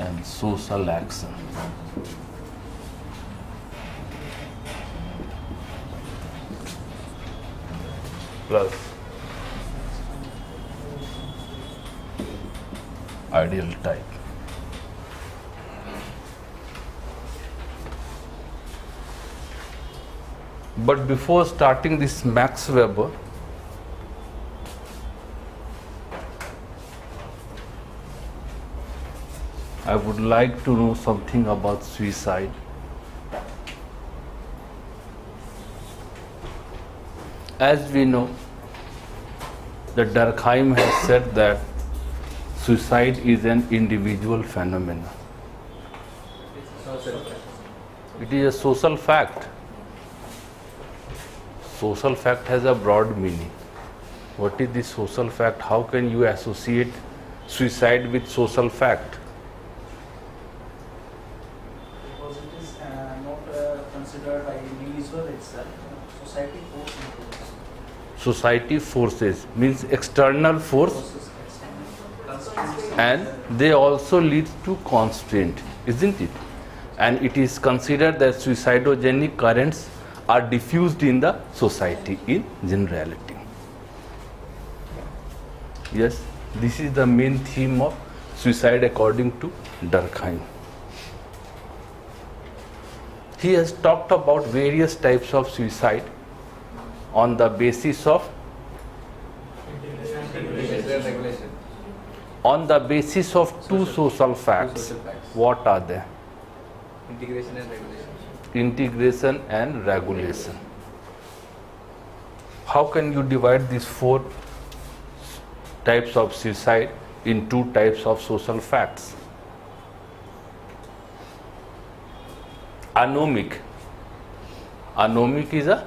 and social action. Plus ideal type. But before starting this Max Weber, I would like to know something about suicide. As we know, the Durkheim has said that suicide is an individual phenomenon. It is a social fact. Social fact has a broad meaning. What is the social fact? How can you associate suicide with social fact? Because it is not considered by individual itself. Society forces into this. Society forces means external force, and they also lead to constraint, isn't it? And it is considered that suicidogenic currents are diffused in the society in generality. Yes, this is the main theme of suicide according to Durkheim. He has talked about various types of suicide on the basis of two social facts. What are they? Integration and regulation. Integration and regulation. How can you divide these four types of suicide in two types of social facts? Anomic. Anomic is a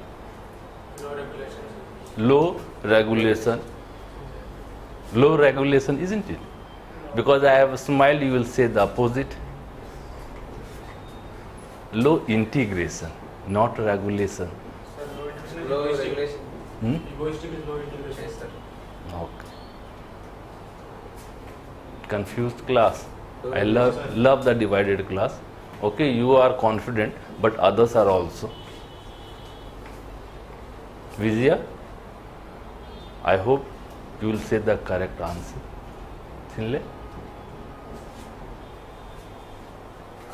low regulation. Low regulation, isn't it? Because I have a smile, you will say the opposite. Low integration, not regulation. Low regulation. Egoistic is low integration. Yes, sir. Okay. Confused class. I love the divided class. Okay, you are confident, but others are also. Vijaya, I hope you will say the correct answer. Sinle?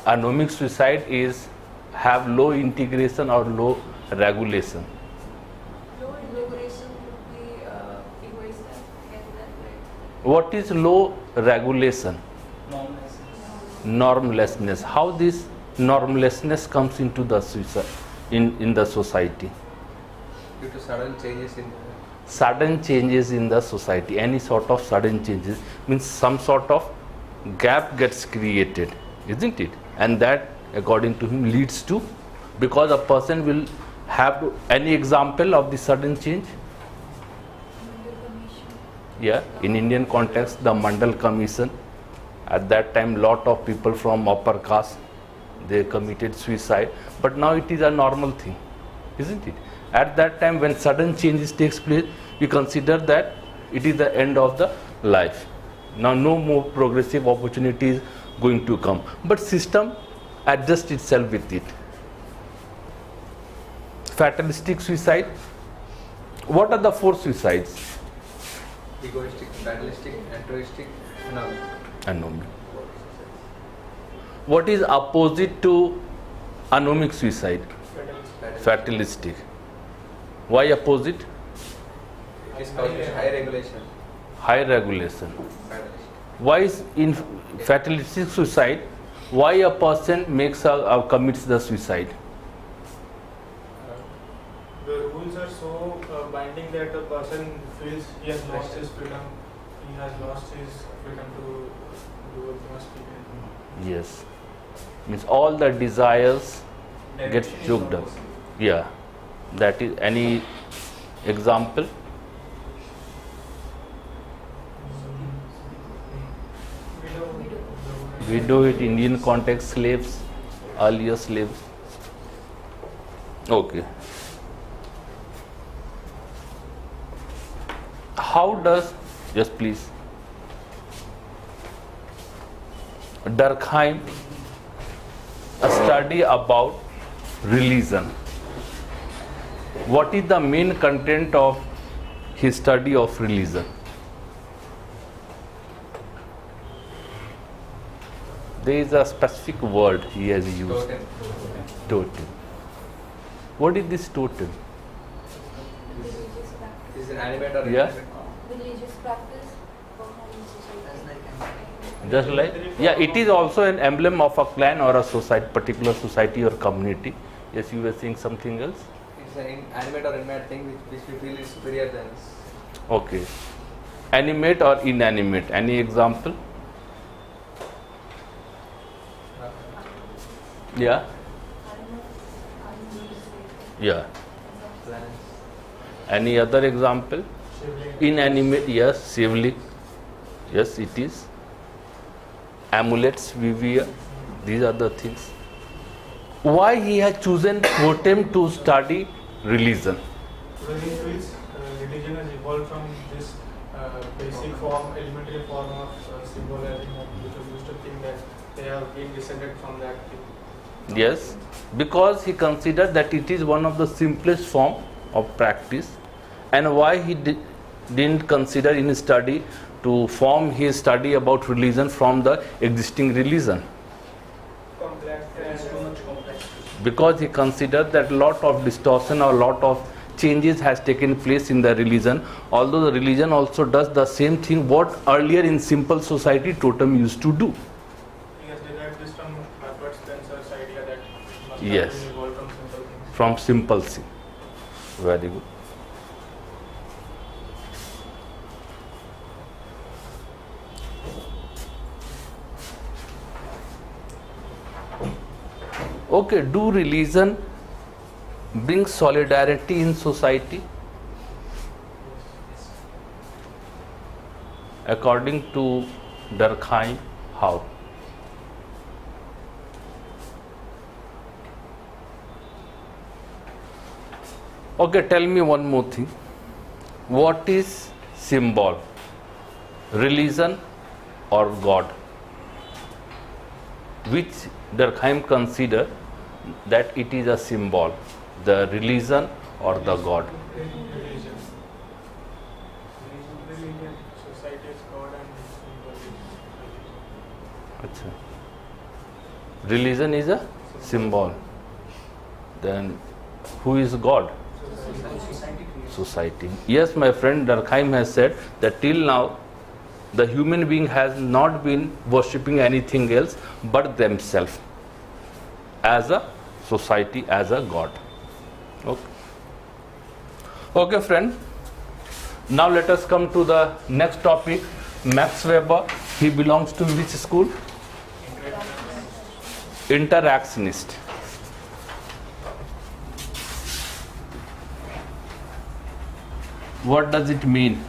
Anomic suicide is have low integration or low regulation. Low integration would be egoistic. Get that right? What is low regulation? Normlessness. How this normlessness comes into the suicide in the society? Due to sudden changes in the society. Any sort of sudden changes means some sort of gap gets created, isn't it? And that, according to him, leads to, because a person will have to, any example of the sudden change? Yeah, in Indian context, the Mandal Commission. At that time, lot of people from upper caste, they committed suicide. But now it is a normal thing, isn't it? At that time, when sudden changes takes place, we consider that it is the end of the life. Now, no more progressive opportunities going to come. But system adjusts itself with it. Fatalistic suicide. What are the four suicides? egoistic, fatalistic, altruistic, Anomic. What is opposite to anomic suicide? Fatalistic. Why opposite? It is called high regulation. High regulation. Fatalistic. Why is in fatalistic suicide? Why a person commits the suicide? The rules are so binding that a person feels he has lost his freedom. He has lost his freedom to do what he must be. Yes. Means all the desires get choked up. Yeah. That is any example? We do it Indian context, slaves, earlier slaves. Okay. How does, yes please. Durkheim a study about religion. What is the main content of his study of religion? There is a specific word he has used. Totem. Totem. What is this totem? Religious practice. Is it animate or Yeah. inanimate? Religious practice performed in society. Just like, yeah, it is also an emblem of a clan or a society, particular society or community. Yes, you were saying something else? It's an animate or inanimate thing which we feel is superior than us. Okay. Animate or inanimate? Any example? Yeah? Yeah. Plants. Any other example? Shivling. Inanimate, yes, shivling. Yes, it is. Amulets we wear. These are the things. Why he has chosen totem to study religion? Because he feels religion has evolved from this basic form, elementary form of symbolizing, which was used to think that they have been descended from that thing. Yes, because he considered that it is one of the simplest form of practice. And why he didn't consider in his study to form his study about religion from the existing religion? Complex and Too much complex. Because he considered that lot of distortion or lot of changes has taken place in the religion, although the religion also does the same thing what earlier in simple society totem used to do. he has derived this from Herbert Spencer's idea that must Yes. have been evolved from simple things. From simple thing. Very good. Okay, do religion bring solidarity in society? According to Durkheim, how? Okay, tell me one more thing. What is symbol? Religion or God? Which Durkheim consider that it is a symbol, the religion or the God? Religion. Religion. Society is God and symbol is religion. Achha. Religion is a symbol. Then who is God? Society creates. Society. Yes, my friend Durkheim has said that till now the human being has not been worshipping anything else but themselves as a society, as a God. Okay. Okay, friend. Now let us come to the next topic. Max Weber. He belongs to which school? Interactionist. What does it mean?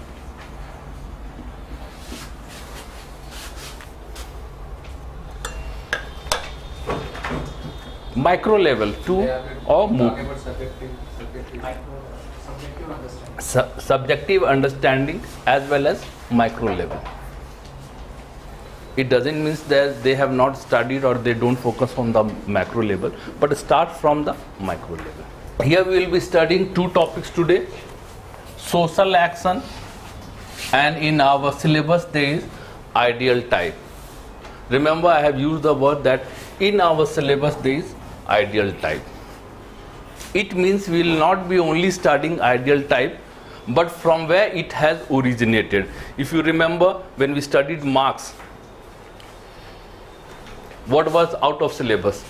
Micro level, to They are or move. talking about subjective. Subjective understanding. Subjective understanding as well as micro level. It doesn't mean that they have not studied or they don't focus on the macro level, but start from the micro level. Here we will be studying two topics today: social action, and in our syllabus there is ideal type. Remember, I have used the word that in our syllabus there is ideal type. It means we will not be only studying ideal type, but from where it has originated. If you remember, when we studied Marx, what was out of syllabus?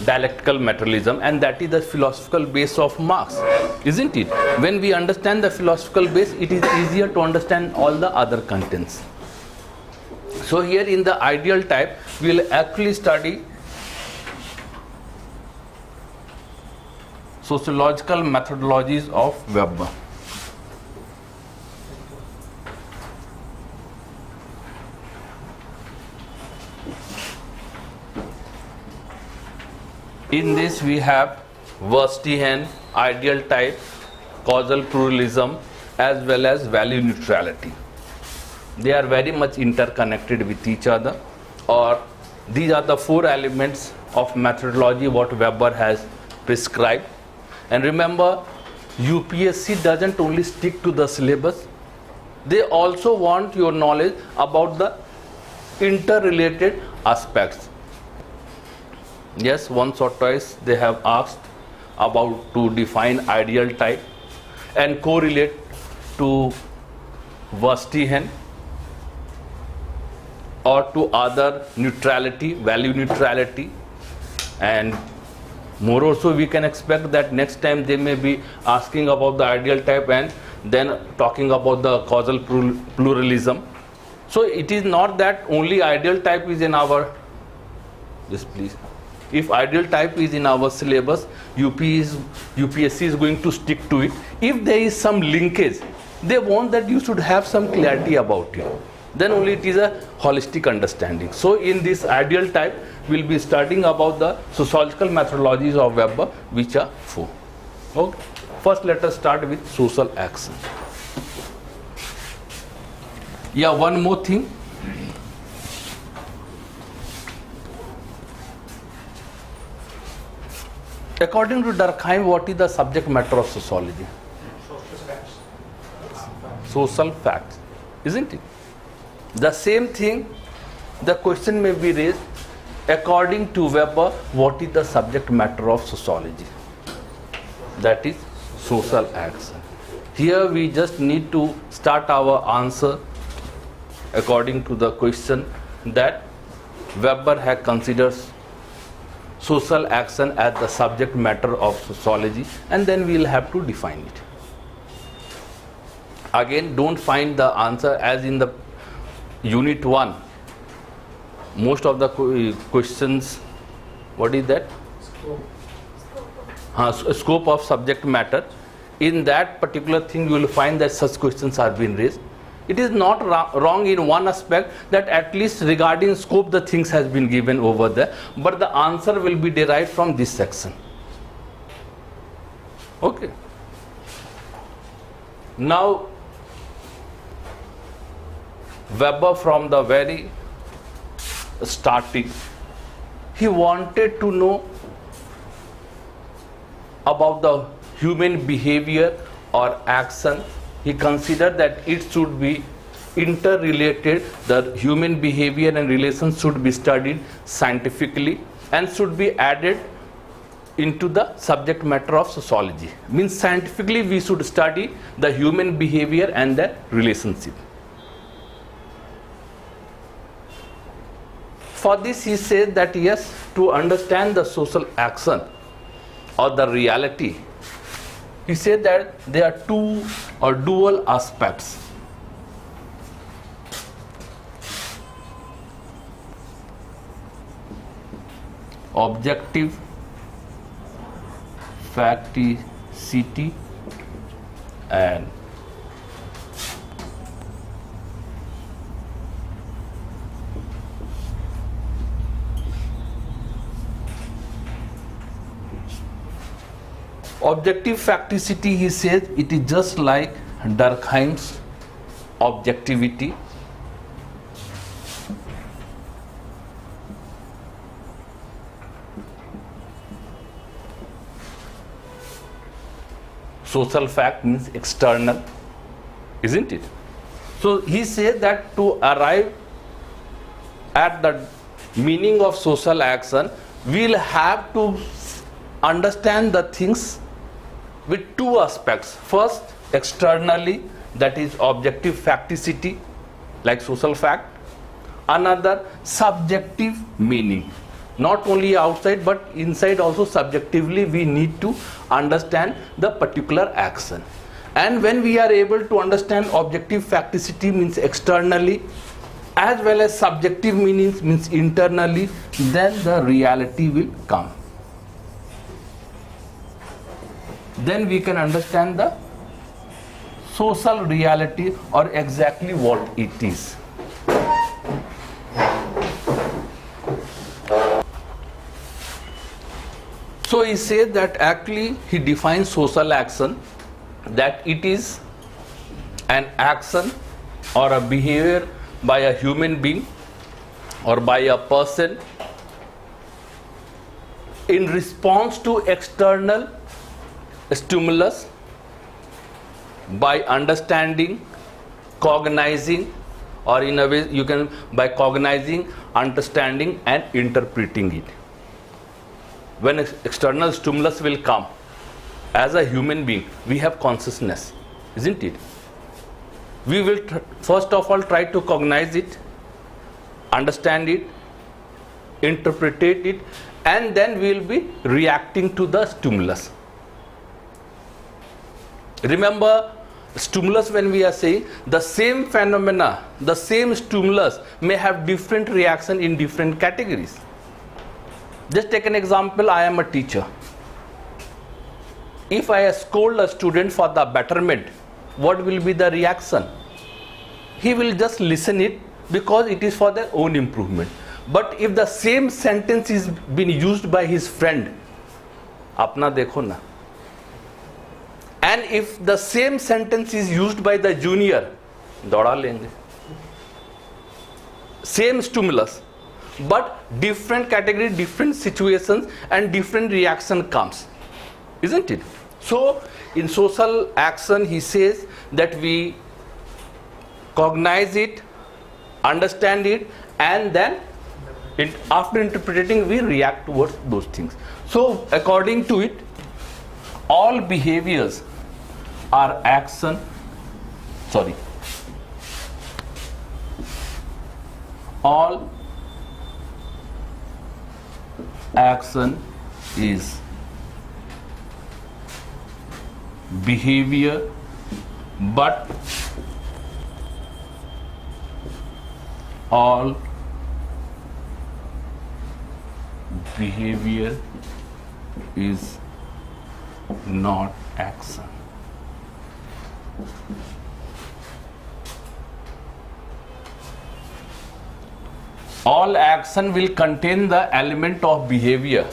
Dialectical materialism, and that is the philosophical base of Marx, isn't it? When we understand the philosophical base, it is easier to understand all the other contents. So here in the ideal type, we will actually study sociological methodologies of Weber. In this we have Verstehen, ideal type, causal pluralism, as well as value neutrality. They are very much interconnected with each other. or these are the 4 elements of methodology what Weber has prescribed. And remember, UPSC doesn't only stick to the syllabus, they also want your knowledge about the interrelated aspects. Yes, once or twice they have asked about to define ideal type and correlate to Verstehen or to other neutrality, value neutrality, and more also we can expect that next time they may be asking about the ideal type and then talking about the causal pluralism. So it is not that only ideal type is in our, yes please, if ideal type is in our syllabus, UPSC is going to stick to it. If there is some linkage, they want that you should have some clarity about it. Then only it is a holistic understanding. So in this ideal type, we'll be studying about the sociological methodologies of Weber, which are 4. Okay. First, let us start with social action. Yeah, one more thing. According to Durkheim, what is the subject matter of sociology? Social facts, isn't it? The same thing, the question may be raised, according to Weber, what is the subject matter of sociology? That is social action. Here we just need to start our answer according to the question that Weber has considered social action as the subject matter of sociology, and then we will have to define it. Again, don't find the answer as in the unit 1. Most of the questions, what is that? Scope of subject matter. In that particular thing, you will find that such questions are being raised. It is not wrong in one aspect that at least regarding scope the things has been given over there, but the answer will be derived from this section. Okay. Now, Weber from the very starting, he wanted to know about the human behavior or action. He considered that it should be interrelated, the human behavior and relations should be studied scientifically and should be added into the subject matter of sociology. Means scientifically we should study the human behavior and the relationship. For this he said that yes, to understand the social action or the reality, he said that there are 2 or dual aspects. Objective facticity and objective facticity, he says it is just like Durkheim's objectivity. Social fact means external, isn't it? So he says that to arrive at the meaning of social action, we'll have to understand the things with 2 aspects. First, externally, that is objective facticity, like social fact. Another, subjective meaning. Not only outside but inside also subjectively we need to understand the particular action. And when we are able to understand objective facticity means externally as well as subjective meanings means internally, then the reality will come. Then we can understand the social reality or exactly what it is. So he says that actually he defines social action that it is an action or a behavior by a human being or by a person in response to external stimulus by understanding, cognizing, or in a way you can by cognizing, understanding and interpreting it. When external stimulus will come, as a human being we have consciousness, isn't it? We will first of all try to cognize it, understand it, interpret it, and then we will be reacting to the stimulus. Remember, stimulus, when we are saying the same phenomena, the same stimulus may have different reaction in different categories. Just take an example. I am a teacher. If I scold a student for the betterment, what will be the reaction? He will just listen it because it is for their own improvement. But if the same sentence is been used by his friend, apna dekho na, and if the same sentence is used by the junior, dauda lenge. Same stimulus, but different category, different situations and different reaction comes, isn't it? So in social action he says that we cognize it, understand it, and then after interpreting we react towards those things. So according to it, all behaviors are action, all action is behavior, but all behavior is not action. All action will contain the element of behavior,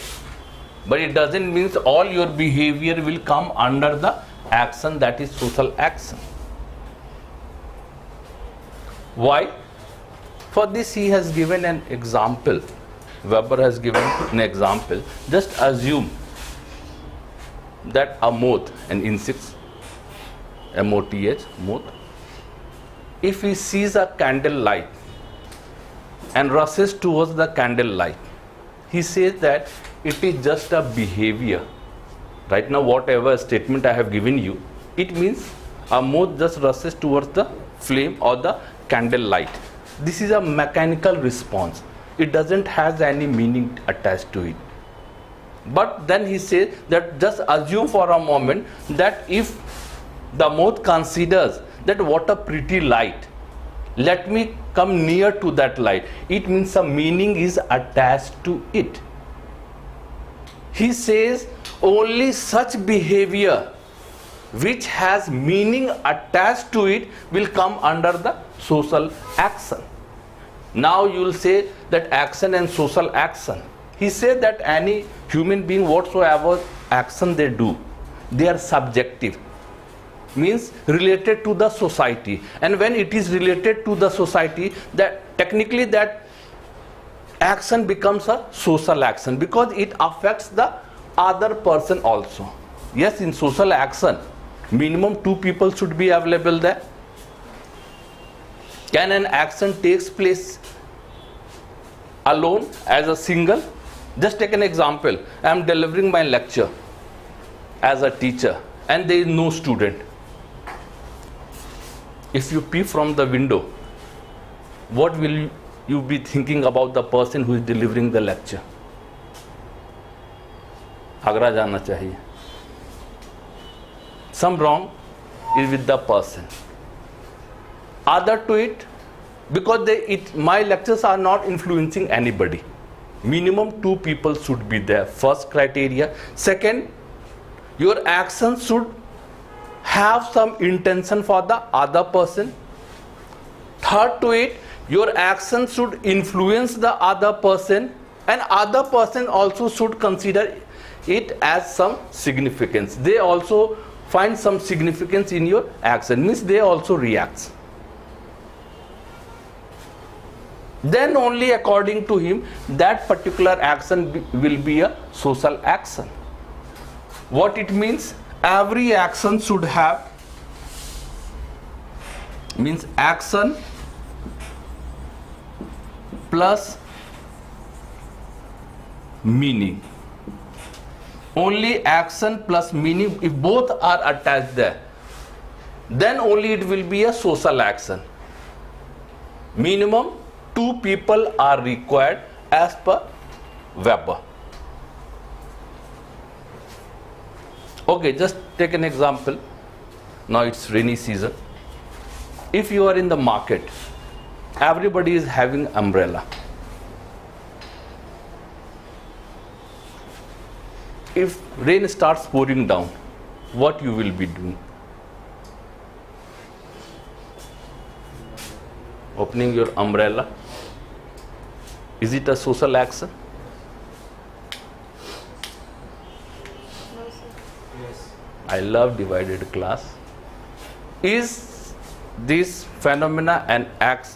but it doesn't mean all your behavior will come under the action that is social action. Why? For this he has given an example. Weber has given an example. Just assume that a moth, an insect, M-O-T-H, moth, if he sees a candle light and rushes towards the candle light, he says that it is just a behavior. Right now, whatever statement I have given you, it means a moth just rushes towards the flame or the candle light. This is a mechanical response. It doesn't have any meaning attached to it. But then he says that just assume for a moment that if the moth considers that what a pretty light, let me come near to that light, it means some meaning is attached to it. He says only such behavior which has meaning attached to it will come under the social action. Now you will say that action and social action. He said that any human being, whatsoever action they do, they are subjective, means related to the society. And when it is related to the society, that technically that action becomes a social action because it affects the other person also. Yes, in social action, minimum 2 people should be available there. Can an action takes place alone as a single? Just take an example. I am delivering my lecture as a teacher and there is no student. If you peep from the window, what will you be thinking about the person who is delivering the lecture? Agra jana chahiye. Some wrong is with the person. Other to it, because my lectures are not influencing anybody. Minimum 2 people should be there. First criteria. Second, your actions should have some intention for the other person. Third to it, your actions should influence the other person, and other person also should consider it as some significance. They also find some significance in your action, means they also react. then only according to him that particular action will be a social action. What it means? Every action should have, means action plus meaning. Only action plus meaning, if both are attached there, then only it will be a social action. Minimum 2 people are required as per Weber. Okay, just take an example. Now it's rainy season. If you are in the market, everybody is having umbrella. If rain starts pouring down, what you will be doing? Opening your umbrella. Is it a social action? No, sir. Yes. I love divided class. Is this phenomena an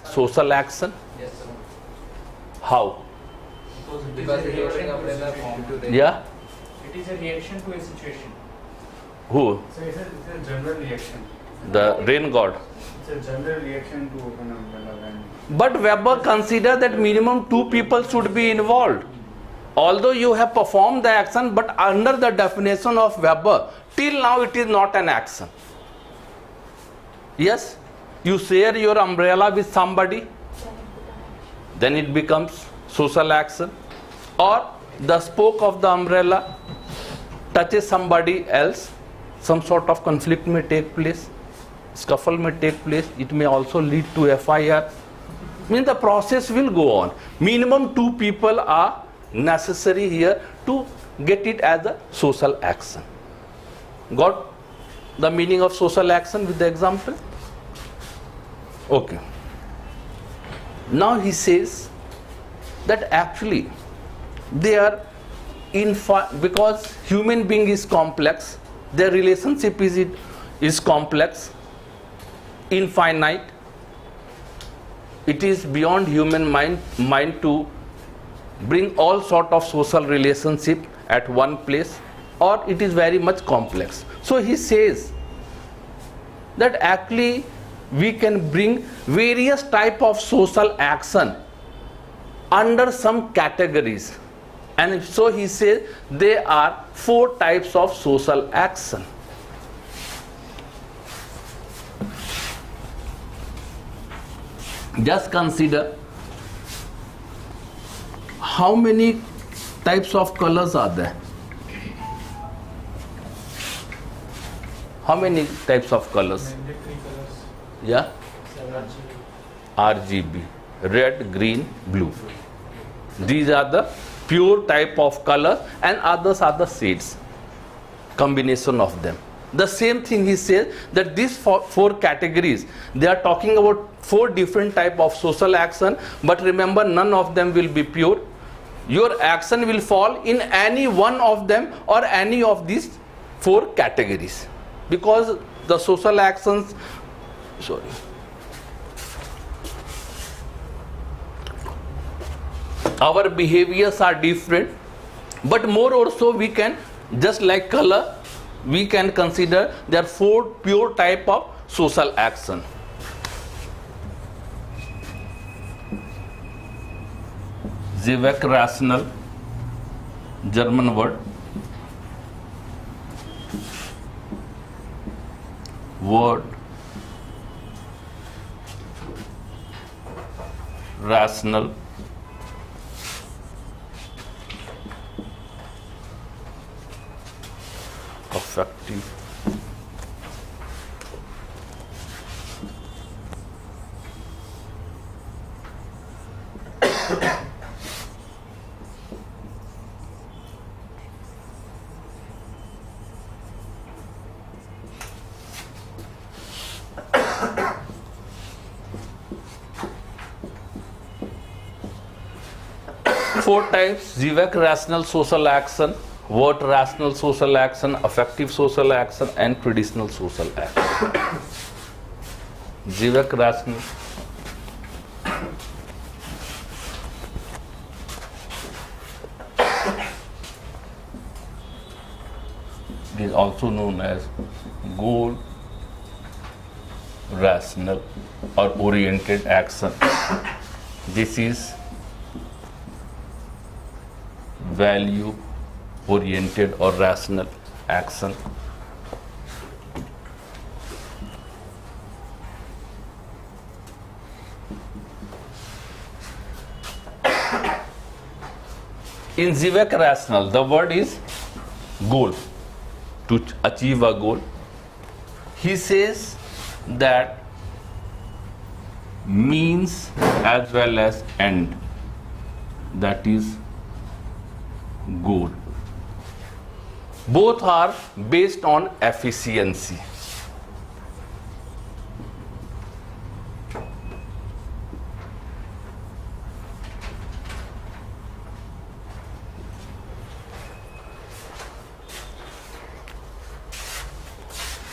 social action? Yes, sir. How? Because it is opening umbrella form to rain. Yeah? It is a reaction to a situation. Who? So it's a general reaction. The rain god. It's a general reaction to open umbrella when. But Weber considered that minimum 2 people should be involved. Although you have performed the action, but under the definition of Weber, till now it is not an action. Yes? You share your umbrella with somebody, then it becomes social action. Or the spoke of the umbrella touches somebody else, some sort of conflict may take place, scuffle may take place, it may also lead to FIR. Means the process will go on. Minimum 2 people are necessary here to get it as a social action. Got the meaning of social action with the example? Okay. Now he says that actually they are because human being is complex, their relationship is complex, infinite. It is beyond human mind to bring all sort of social relationship at one place, or it is very much complex. So he says that actually we can bring various type of social action under some categories, and so he says there are 4 types of social action. Just consider how many types of colors are there. How many types of colors? Mainly 3 colors. Yeah? RGB, red, green, blue. These are the pure type of color, and others are the shades, combination of them. The same thing he says that these 4 categories, they are talking about 4 different type of social action, but remember none of them will be pure. Your action will fall in any one of them or any of these 4 categories, because the social actions, our behaviors are different, but more or so we can, just like color, we can consider there are 4 pure type of social action. Zweck rational, German word. Rational, affective, four types: Zweck rational social action, Word rational social action, affective social action, and traditional social action. Zweck rational. It is also known as goal rational or oriented action. This is value oriented or rational action. In Zivek rational, the word is goal, to achieve a goal. He says that means as well as end, that is goal. Both are based on efficiency.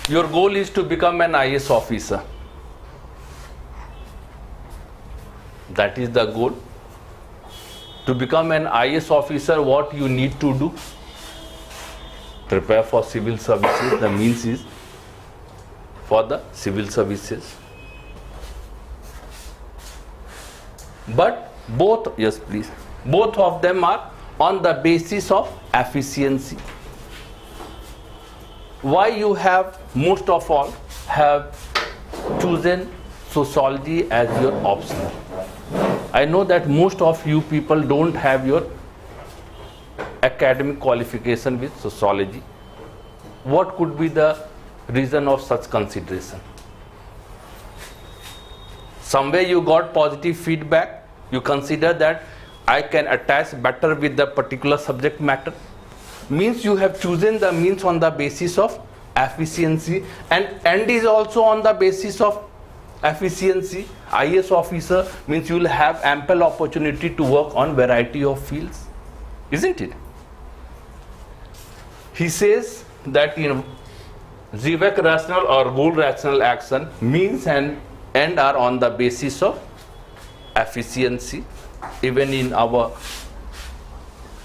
Your goal is to become an IS officer. That is the goal. To become an IS officer, what you need to do? Prepare for civil services. The means is for the civil services. But both, yes please, both of them are on the basis of efficiency. Why you have, most of all, have chosen sociology as your optional? I know that most of you people don't have your academic qualification with sociology. What could be the reason of such consideration? Somewhere you got positive feedback, you consider that I can attach better with the particular subject matter. Means you have chosen the means on the basis of efficiency, and end is also on the basis of efficiency. IS officer means you will have ample opportunity to work on variety of fields, isn't it? He says that in Zivek rational or goal rational action, means and end are on the basis of efficiency. Even in our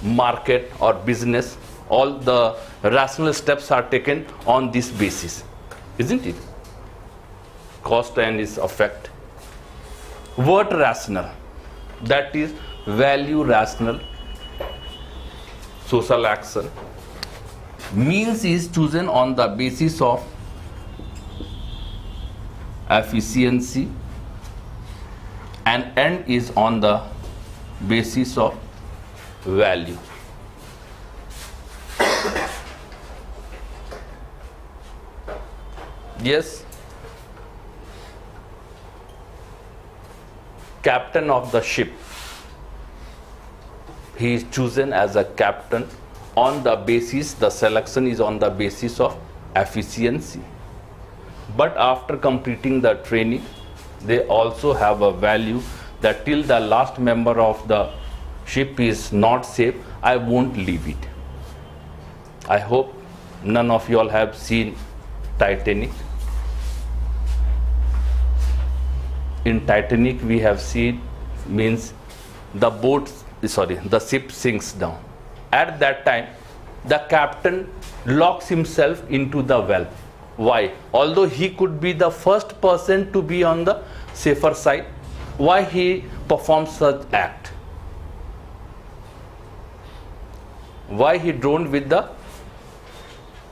market or business, all the rational steps are taken on this basis, isn't it? Cost and its effect. Word rational, that is value rational social action. Means is chosen on the basis of efficiency, and end is on the basis of value. Yes, captain of the ship, he is chosen as a captain on the basis, the selection is on the basis of efficiency. But after completing the training, they also have a value that till the last member of the ship is not safe, I won't leave it. I hope none of you all have seen Titanic. In Titanic we have seen, means the ship sinks down. At that time, the captain locks himself into the well. Why? Although he could be the first person to be on the safer side, why he performs such act? Why he droned with the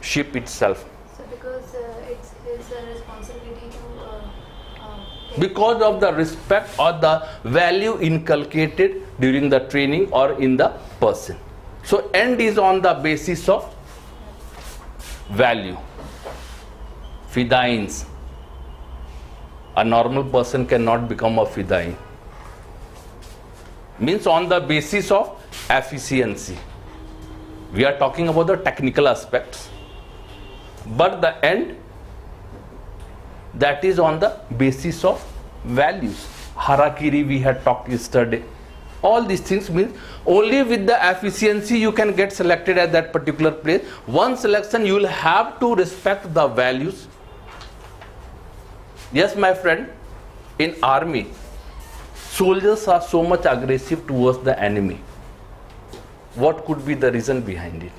ship itself? So because it's his responsibility to Because of the respect or the value inculcated during the training or in the person. So end is on the basis of value. Fidains. A normal person cannot become a fidain. Means on the basis of efficiency. We are talking about the technical aspects. But the end, that is on the basis of values. Harakiri we had talked yesterday. All these things means only with the efficiency you can get selected at that particular place. One selection you will have to respect the values. Yes, my friend, in army, soldiers are so much aggressive towards the enemy. What could be the reason behind it?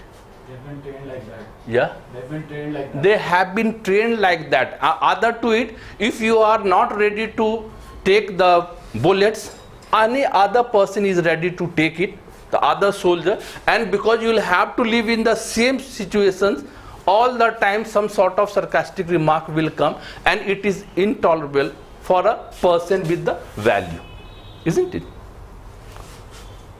They They've been trained like that. Yeah. They've been trained like that. They have been trained like that. Other to it, if you are not ready to take the bullets, any other person is ready to take it, the other soldier, and because you will have to live in the same situations, all the time some sort of sarcastic remark will come, and it is intolerable for a person with the value, isn't it?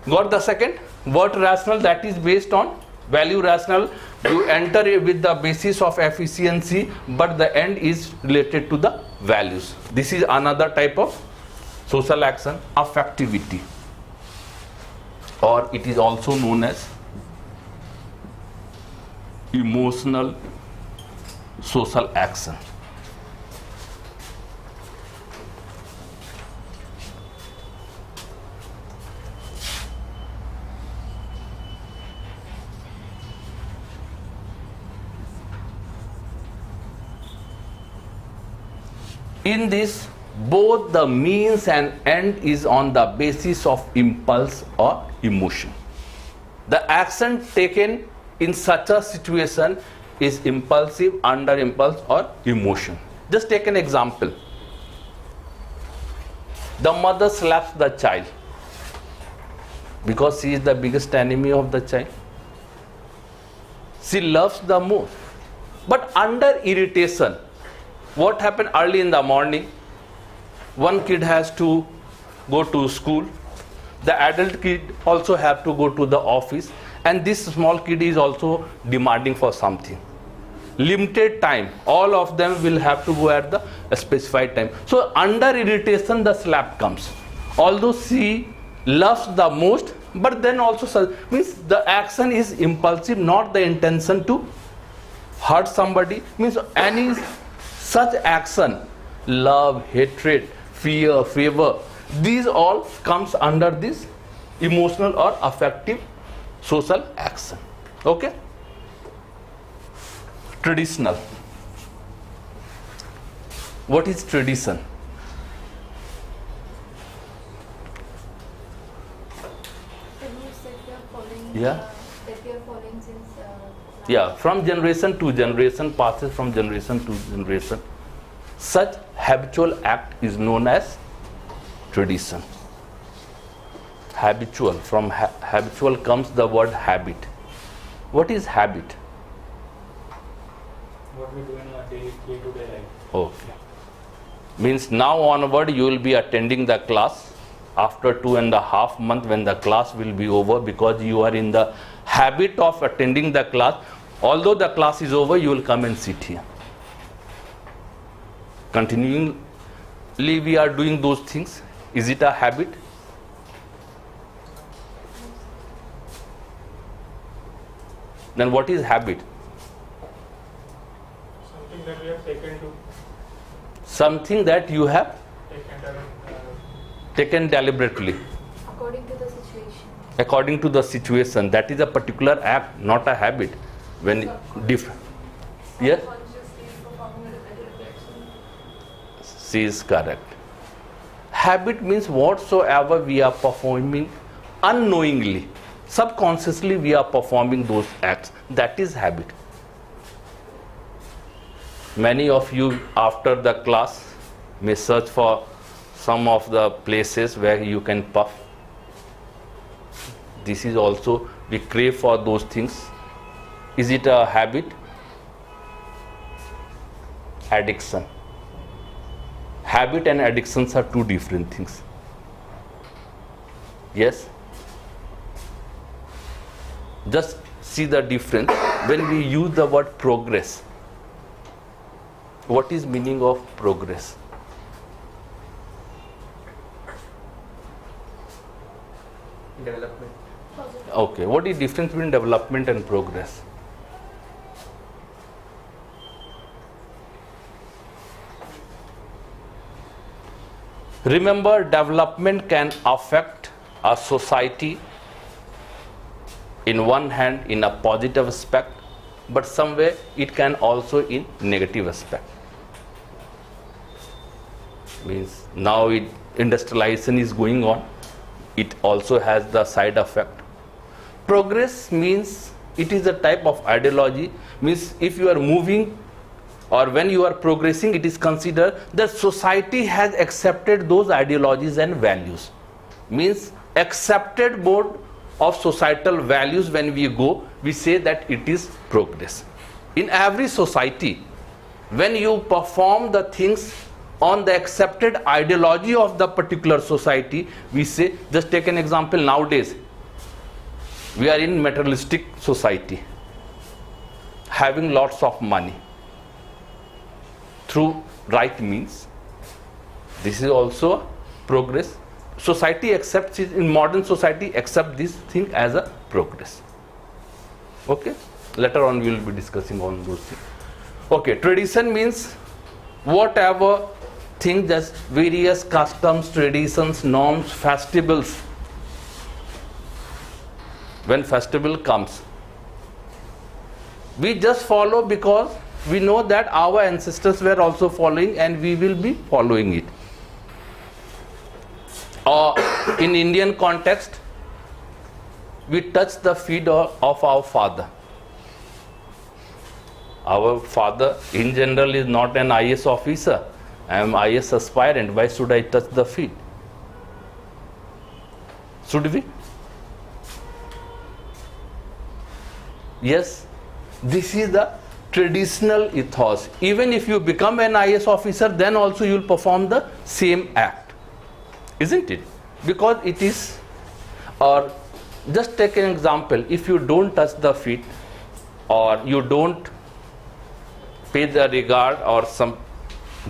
Got the second? Word rational, that is based on value rational. You enter it with the basis of efficiency, but the end is related to the values. This is another type of social action, affectivity, or it is also known as emotional social action. In this, both the means and end is on the basis of impulse or emotion. The action taken in such a situation is impulsive, under impulse or emotion. Just take an example. The mother slaps the child because she is the biggest enemy of the child. She loves the most. But under irritation, what happened early in the morning? One kid has to go to school. The adult kid also have to go to the office. And this small kid is also demanding for something. Limited time. All of them will have to go at the specified time. So under irritation, the slap comes. Although she loves the most, but then also means the action is impulsive, not the intention to hurt somebody. Means any such action, love, hatred, fear, favor, these all comes under this emotional or affective social action. Okay? Traditional. What is tradition? The rules that we are following, Yeah. that we are following since Yeah, from generation to generation, passes from generation to generation. Such habitual act is known as tradition. Habitual, from habitual comes the word habit. What is habit? What we do in our day-to-day life. Okay. Means now onward you will be attending the class after 2.5 months when the class will be over, because you are in the habit of attending the class. Although the class is over, you will come and sit here. Continuingly we are doing those things. Is it a habit? Then what is habit? Something that we have taken to Something that you have taken deliberately. according to the situation. According to the situation. That is a particular act, not a habit. When different. Yes? She is correct. Habit means whatsoever we are performing unknowingly, subconsciously we are performing those acts. That is habit. Many of you after the class may search for some of the places where you can puff. This is also, we crave for those things. Is it a habit? Addiction. Habit and addictions are two different things. Yes? Just see the difference when we use the word progress. What is meaning of progress? Development. Okay, what is difference between development and progress? Remember, development can affect a society in one hand in a positive aspect, but somewhere it can also in negative aspect. Means now industrialization is going on, it also has the side effect. Progress means it is a type of ideology. Means if you are moving or when you are progressing, it is considered that society has accepted those ideologies and values. Means accepted mode of societal values. When we go, we say that it is progress. In every society, when you perform the things on the accepted ideology of the particular society, we say, just take an example, nowadays we are in materialistic society, having lots of money through right means. This is also progress. Society accepts it, in modern society accept this thing as a progress. Okay, later on we will be discussing on those things. Okay, tradition means whatever thing, just various customs, traditions, norms, festivals. When festival comes, we just follow because we know that our ancestors were also following and we will be following it. Or in Indian context, we touch the feet of our father. Our father in general is not an IAS officer. I am IAS aspirant. Why should I touch the feet? Should we? Yes, this is the traditional ethos. Even if you become an IAS officer, then also you will perform the same act, isn't it? Because it is, or just take an example, if you don't touch the feet or you don't pay the regard or some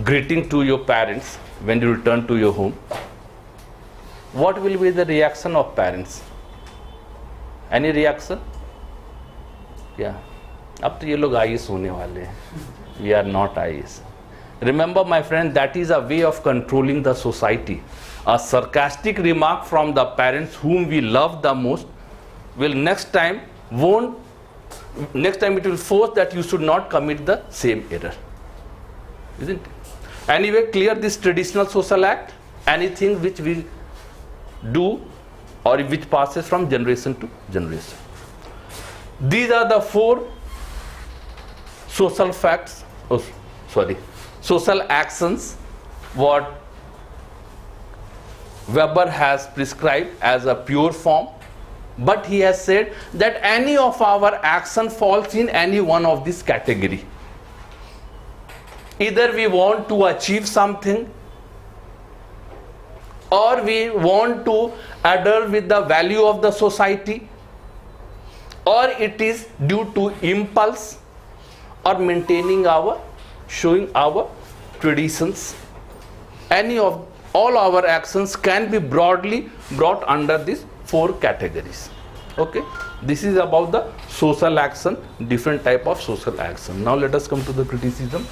greeting to your parents when you return to your home, what will be the reaction of parents? Any reaction? Yeah. अब तो ये लोग IAS होने वाले हैं. We are not IAS. Remember, my friend, that is a way of controlling the society. A sarcastic remark from the parents whom we love the most will next time it will force that you should not commit the same error. Isn't it? Anyway, clear this traditional social act, anything which we do or which passes from generation to generation. These are the 4 social facts, social actions what Weber has prescribed as a pure form, but he has said that any of our action falls in any one of this category. Either we want to achieve something, or we want to adhere with the value of the society, or it is due to impulse, or maintaining showing our traditions. All our actions can be broadly brought under these 4 categories. Okay, this is about the social action, different type of social action. Now let us come to the criticism.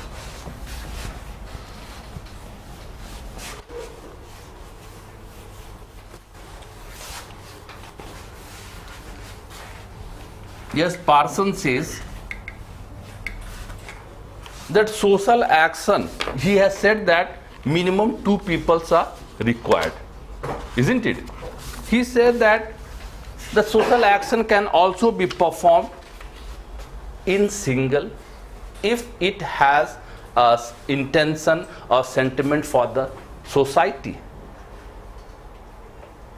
Yes, Parson says that social action, he has said that minimum 2 peoples are required, isn't it? He said that the social action can also be performed in single if it has a intention or sentiment for the society.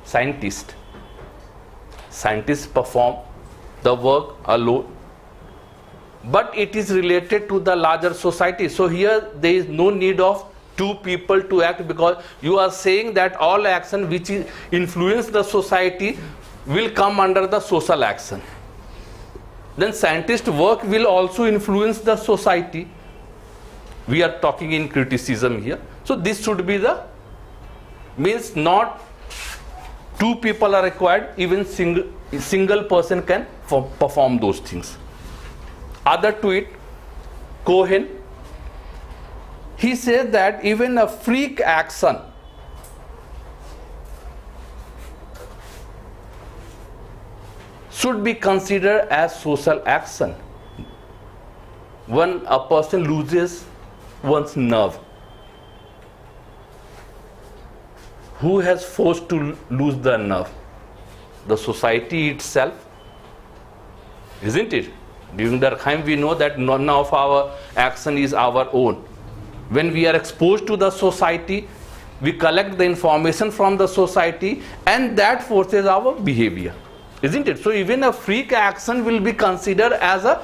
Scientists perform the work alone, but it is related to the larger society. So here there is no need of 2 people to act, because you are saying that all action which influence the society will come under the social action. Then scientist work will also influence the society. We are talking in criticism here. So this should be means not 2 people are required, even single person can perform those things. Other to it, Cohen, he says that even a freak action should be considered as social action. When a person loses one's nerve, who has forced to lose the nerve? The society itself, isn't it? During Durkheim, we know that none of our action is our own. When we are exposed to the society, we collect the information from the society, and that forces our behavior, isn't it? So even a freak action will be considered as a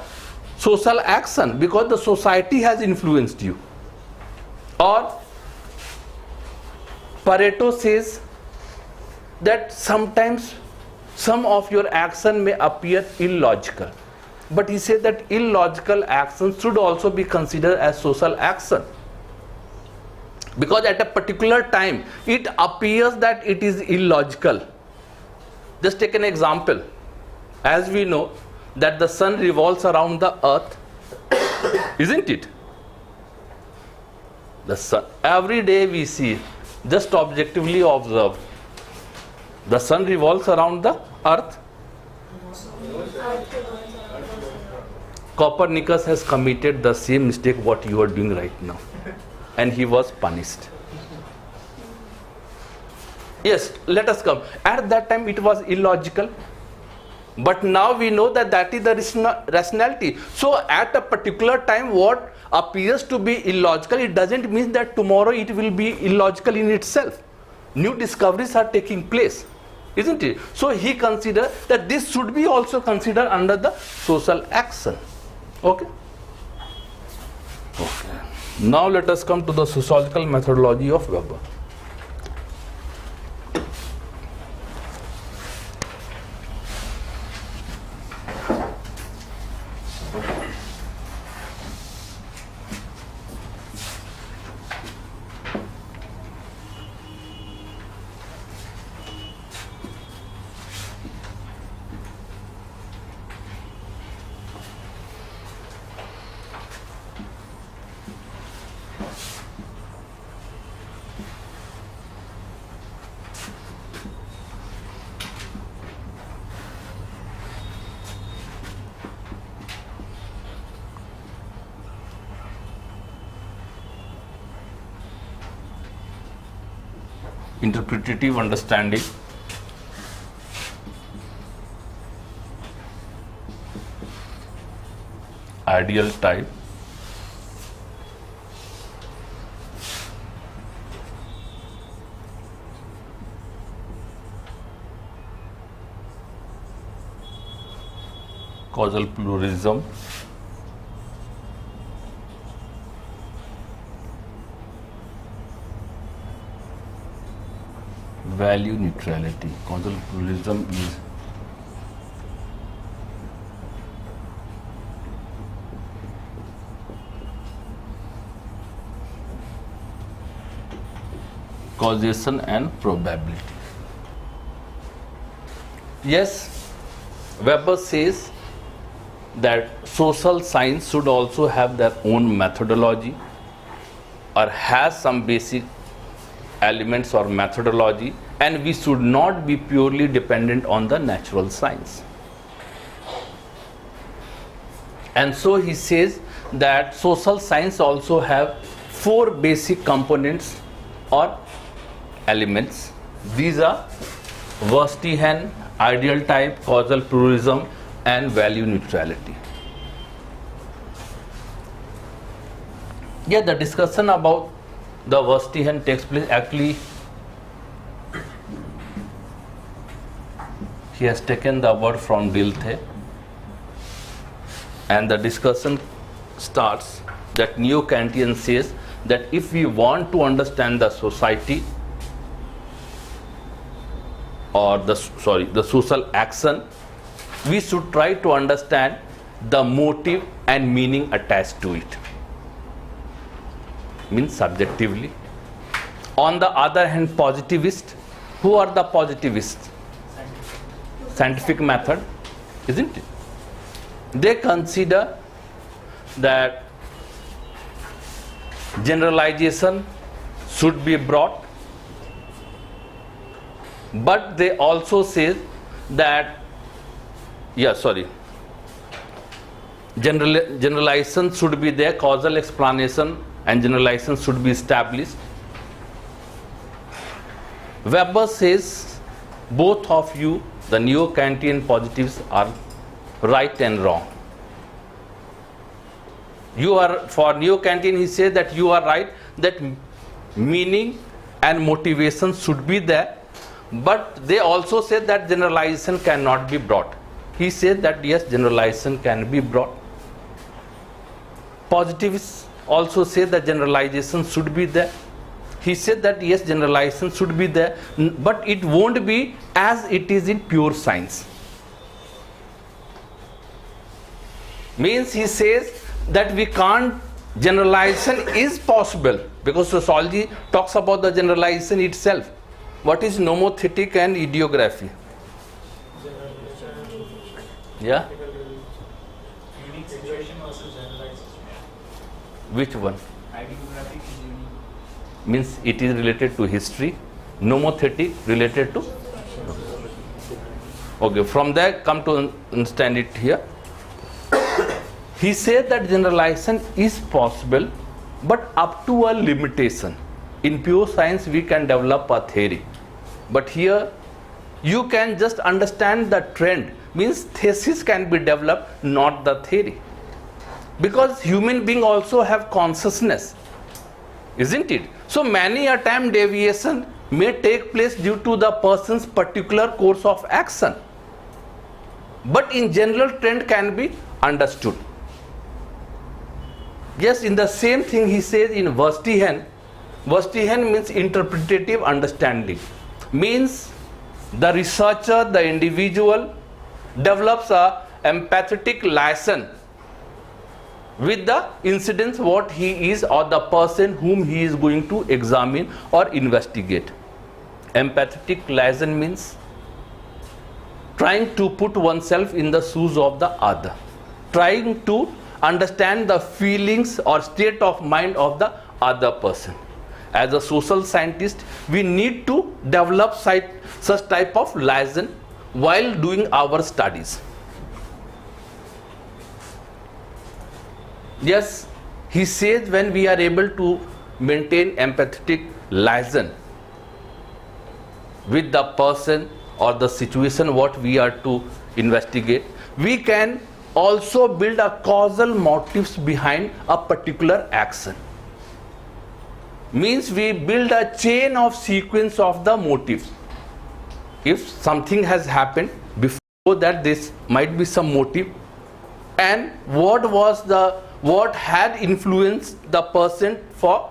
social action because the society has influenced you. Or Pareto says that sometimes some of your action may appear illogical, but he says that illogical action should also be considered as social action, because at a particular time it appears that it is illogical. Just take an example. As we know that the sun revolves around the earth, isn't it? The sun, every day we see, just objectively observe, the sun revolves around the earth. Copernicus has committed the same mistake what you are doing right now, and he was punished. Yes, let us come. At that time it was illogical, but now we know that that is the rationality. So at a particular time what appears to be illogical, it doesn't mean that tomorrow it will be illogical in itself. New discoveries are taking place, isn't it? So he considered that this should be also considered under the social action. Okay? Okay. Now let us come to the sociological methodology of Weber. Interpretative understanding, ideal type, causal pluralism, value neutrality. Causal pluralism is causation and probability. Yes, Weber says that social science should also have their own methodology or has some basic elements or methodology, and we should not be purely dependent on the natural science. And so he says that social science also have 4 basic components or elements. These are Verstehen, ideal type, causal pluralism, and value neutrality. Yeah, the discussion about the Verstehen takes place. Actually, he has taken the word from Dilthey, and the discussion starts that Neo-Kantian says that if we want to understand the society or the social action, we should try to understand the motive and meaning attached to it. Means subjectively. On the other hand, positivists, who are the positivists? Scientific method, isn't it? They consider that generalization should be brought, but they also say that generalization should be there, causal explanation and generalization should be established. Weber says both of you, the Neo-Kantian positives, are right and wrong. You are, for neo-Kantian, he says that you are right, that meaning and motivation should be there, but they also say that generalization cannot be brought. He says that yes, generalization can be brought. Positivists also say that generalization should be there. He said that yes, generalization should be there, but it won't be as it is in pure science. Means he says that we can't, generalization is possible, because sociology talks about the generalization itself. What is nomothetic and ideography? Yeah? Unique situation versus generalization. Which one? Ideographic is unique. Means it is related to history. Nomothetic related to? Okay, from there come to understand it here. He said that generalization is possible, but up to a limitation. In pure science we can develop a theory, but here you can just understand the trend. Means thesis can be developed, not the theory, because human beings also have consciousness, isn't it? So many a time deviation may take place due to the person's particular course of action, but in general trend can be understood. Yes, in the same thing he says in Verstehen. Verstehen means interpretative understanding. Means the researcher, the individual develops a empathetic liaison with the incidents what he is, or the person whom he is going to examine or investigate. Empathetic liaison means trying to put oneself in the shoes of the other, trying to understand the feelings or state of mind of the other person. As a social scientist, we need to develop such type of liaison while doing our studies. Yes, he says when we are able to maintain empathetic liaison with the person or the situation what we are to investigate, we can also build a causal motives behind a particular action. Means we build a chain of sequence of the motives. If something has happened before that, this might be some motive, and what had influenced the person for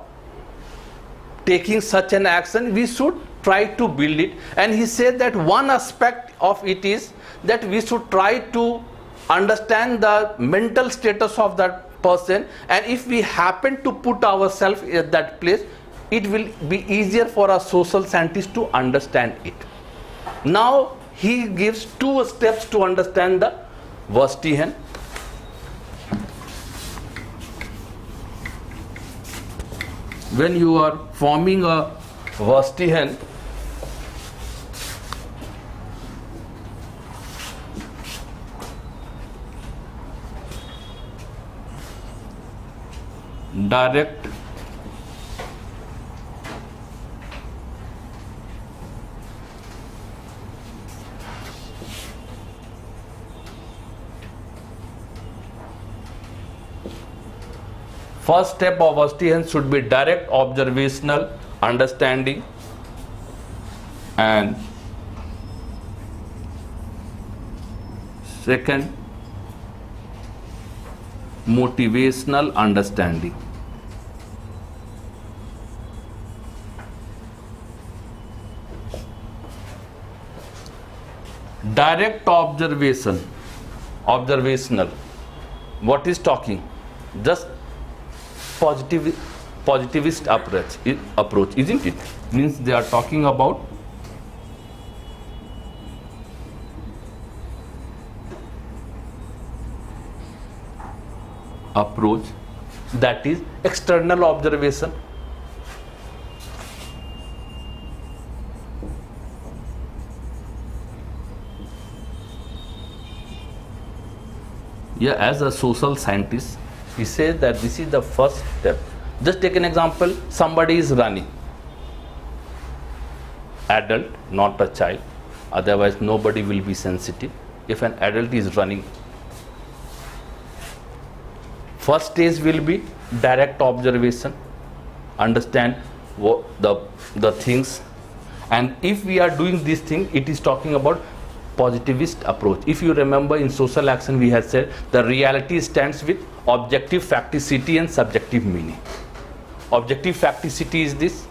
taking such an action, we should try to build it. And he said that one aspect of it is that we should try to understand the mental status of that person, and if we happen to put ourselves at that place, it will be easier for a social scientist to understand it. Now he gives 2 steps to understand the Verstehen. When you are forming a Verstehen, direct first step of Verstehen should be direct observational understanding, and second, motivational understanding. Direct observational, what is talking? Just positivist approach, isn't it? Means they are talking about approach that is external observation. Yeah, as a social scientist, he says that this is the first step. Just take an example, somebody is running, adult, not a child, otherwise nobody will be sensitive. If an adult is running First stage will be direct observation, understand what the things, and if we are doing this thing, it is talking about positivist approach. If you remember, in social action we had said the reality stands with objective facticity and subjective meaning. Objective facticity is this.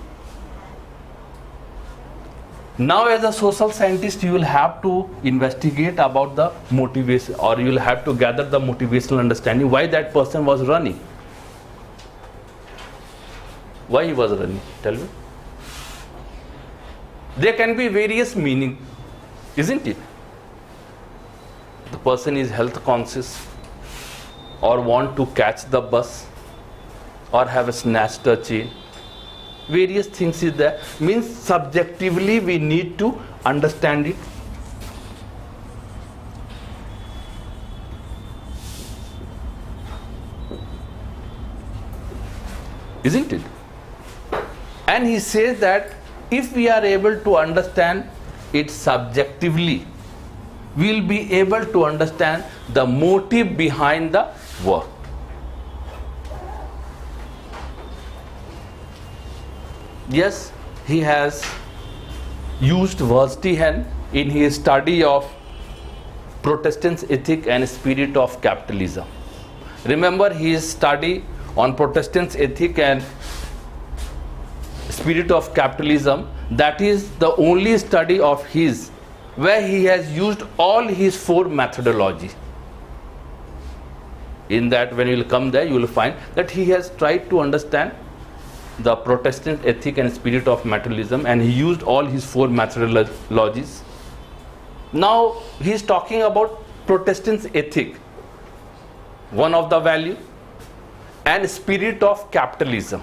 Now as a social scientist, you will have to investigate about the motivation, or you will have to gather the motivational understanding why that person was running. Why he was running? Tell me. There can be various meaning, isn't it? The person is health conscious, or want to catch the bus, or have a snatched a chain. Various things is there. Means subjectively we need to understand it. Isn't it? And he says that if we are able to understand it subjectively, we will be able to understand the motive behind the work. Yes, he has used Verstehen in his study of Protestants' ethic and spirit of capitalism. Remember his study on Protestants' ethic and spirit of capitalism, that is the only study of his where he has used all his 4 methodologies. In that, when you will come there, you will find that he has tried to understand the Protestant ethic and spirit of materialism, and he used all his 4 methodologies. Now he is talking about Protestants' ethic, one of the value, and spirit of capitalism,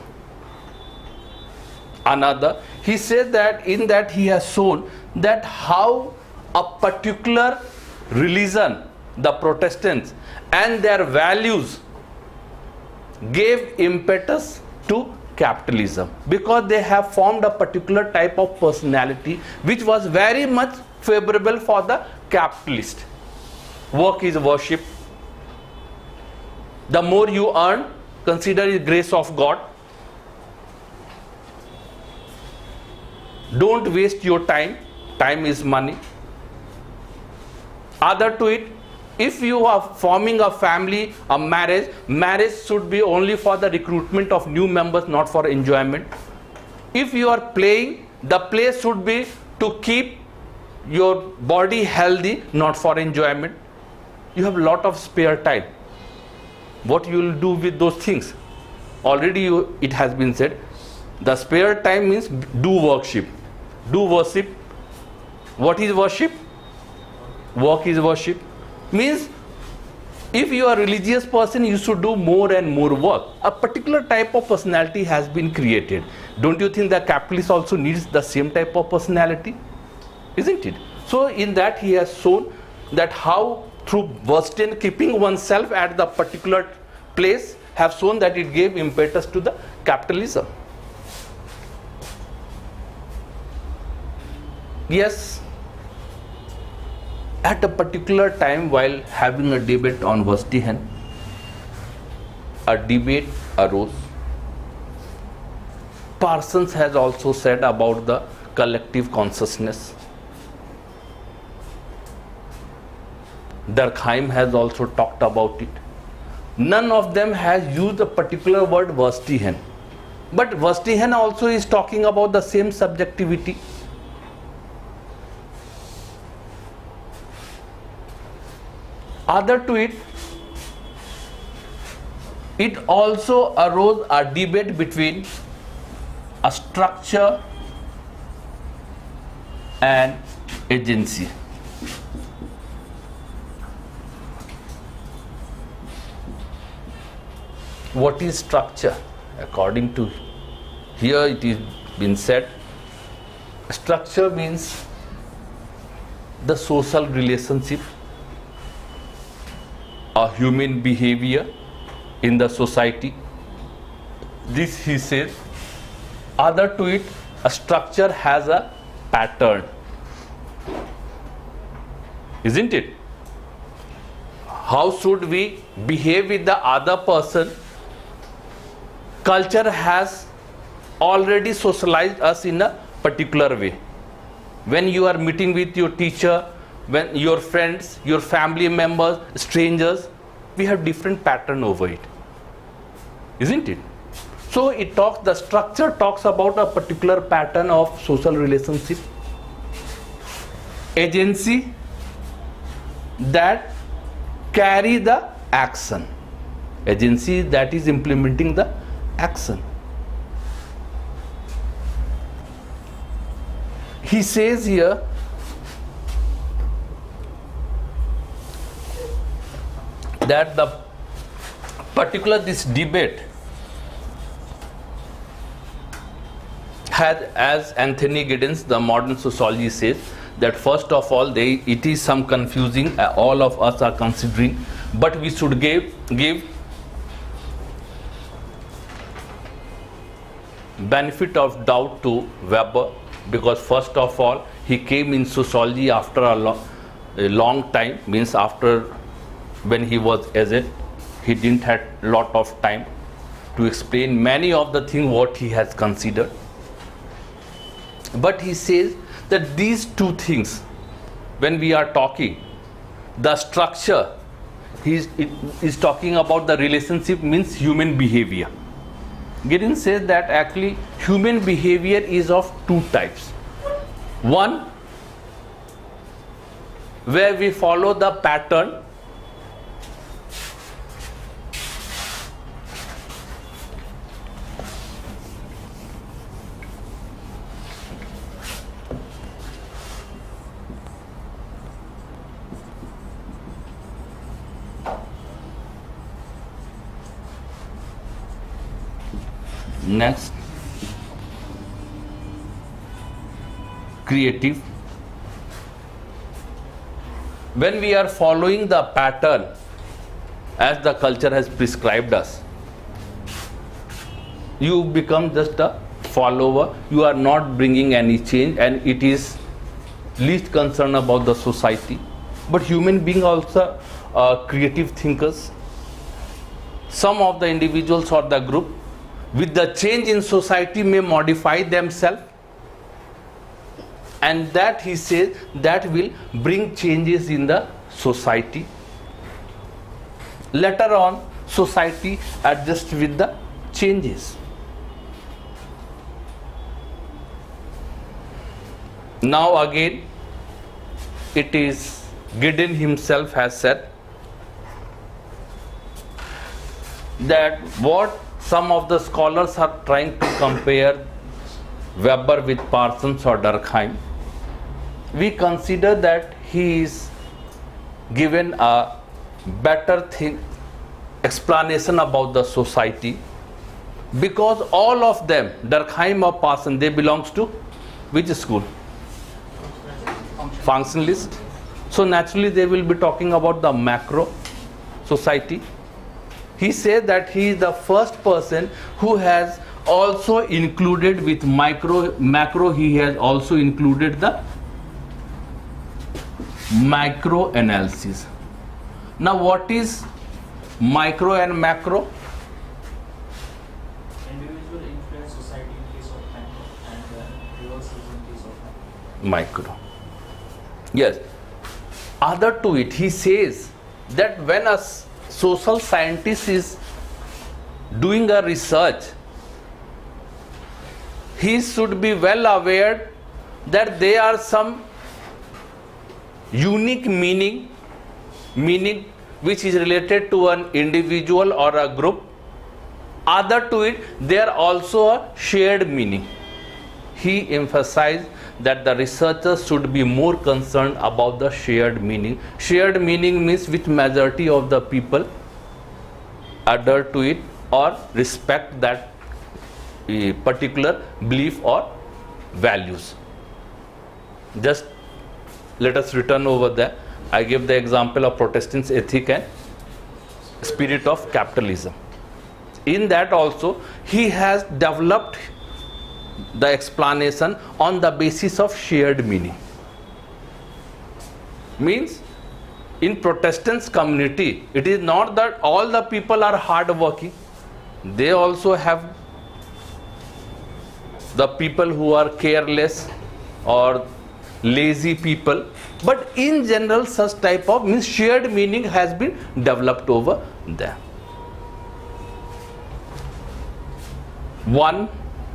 another. He says that in that he has shown that how a particular religion, the Protestants, and their values gave impetus to capitalism, because they have formed a particular type of personality which was very much favorable for the capitalist. Work is worship. The more you earn, consider it grace of God. Don't waste your time. Time is money. Other to it, if you are forming a family, a marriage should be only for the recruitment of new members, not for enjoyment. If you are playing, the play should be to keep your body healthy, not for enjoyment. You have a lot of spare time. What you will do with those things? Already it has been said, the spare time means do worship. Do worship. What is worship? Work is worship. Means if you are a religious person, you should do more and more work. A particular type of personality has been created. Don't you think that capitalist also needs the same type of personality? Isn't it? So in that he has shown that how through Verstehen, keeping oneself at the particular place, have shown that it gave impetus to the capitalism. Yes, at a particular time while having a debate on Verstehen, a debate arose. Parsons has also said about the collective consciousness. Durkheim has also talked about it. None of them has used the particular word Verstehen. But Verstehen also is talking about the same subjectivity. Other to it, it also arose a debate between a structure and agency. What is structure? According to here it is been said, structure means the social relationship, a human behavior in the society. This he says. Other to it, a structure has a pattern. Isn't it? how should we behave with the other person, culture has already socialized us in a particular way. When you are meeting with your teacher, when your friends, your family members, strangers, we have different pattern over it, isn't it? So the structure talks about a particular pattern of social relationship, agency that carry the action, agency that is implementing the action. He says here that this debate had, as Anthony Giddens, the modern sociology says, that first of all it is some confusing, all of us are considering, but we should give benefit of doubt to Weber, because first of all he came in sociology after a long time, means after when he was aged, he didn't have lot of time to explain many of the things what he has considered. But he says that these two things, when we are talking, the structure, he is talking about the relationship, means human behavior. Giddens says that actually human behavior is of two types. One, where we follow the pattern next, creative. When we are following the pattern as the culture has prescribed us, you become just a follower, you are not bringing any change, and it is least concerned about the society. But human beings also are creative thinkers. Some of the individuals or the group, with the change in society, may modify themselves, and that he says that will bring changes in the society. Later on, society adjusts with the changes. Now again, it is Giddens himself has said that what some of the scholars are trying to compare Weber with Parsons or Durkheim, we consider that he is given a better explanation about the society, because all of them, Durkheim or Parsons, they belongs to which school? Functionalist. So naturally they will be talking about the macro society. He said that he is the first person who has also included with macro, he has also included the micro analysis. Now what is micro and macro? Individual influence society in case of macro, and reverse in case of Micro. Yes. Other to it, he says that when a social scientist is doing a research, he should be well aware that there are some unique meaning which is related to an individual or a group. Other to it, there are also a shared meaning. He emphasized that the researchers should be more concerned about the shared meaning. Shared meaning means which majority of the people adhere to it or respect that particular belief or values. Just let us return over there. I gave the example of Protestants' ethic and spirit of capitalism. In that also, he has developed the explanation on the basis of shared meaning. Means in Protestant community, it is not that all the people are hard working. They also have the people who are careless or lazy people. But in general, such type of shared meaning has been developed over there. One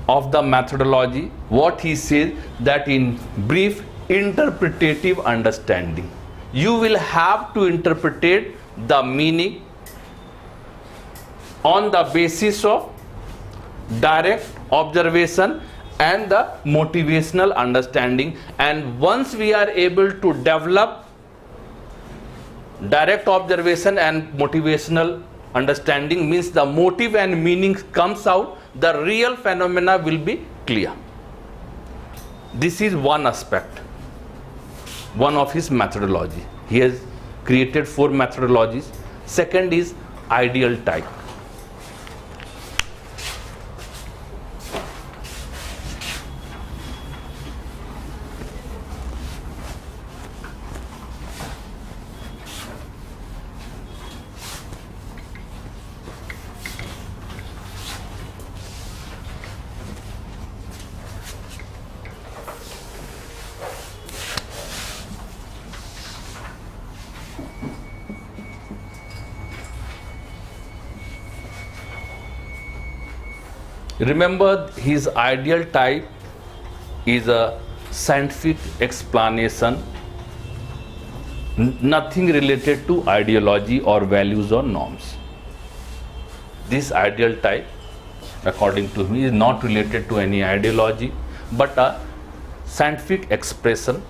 of the methodology, what he says, that in brief, interpretative understanding. You will have to interpret the meaning on the basis of direct observation and the motivational understanding. And once we are able to develop direct observation and motivational understanding, means the motive and meaning comes out, the real phenomena will be clear. This is one aspect, one of his methodology. He has created 4 methodologies. Second is ideal type. Remember, his ideal type is a scientific explanation, nothing related to ideology or values or norms. This ideal type, according to me, is not related to any ideology, but a scientific expression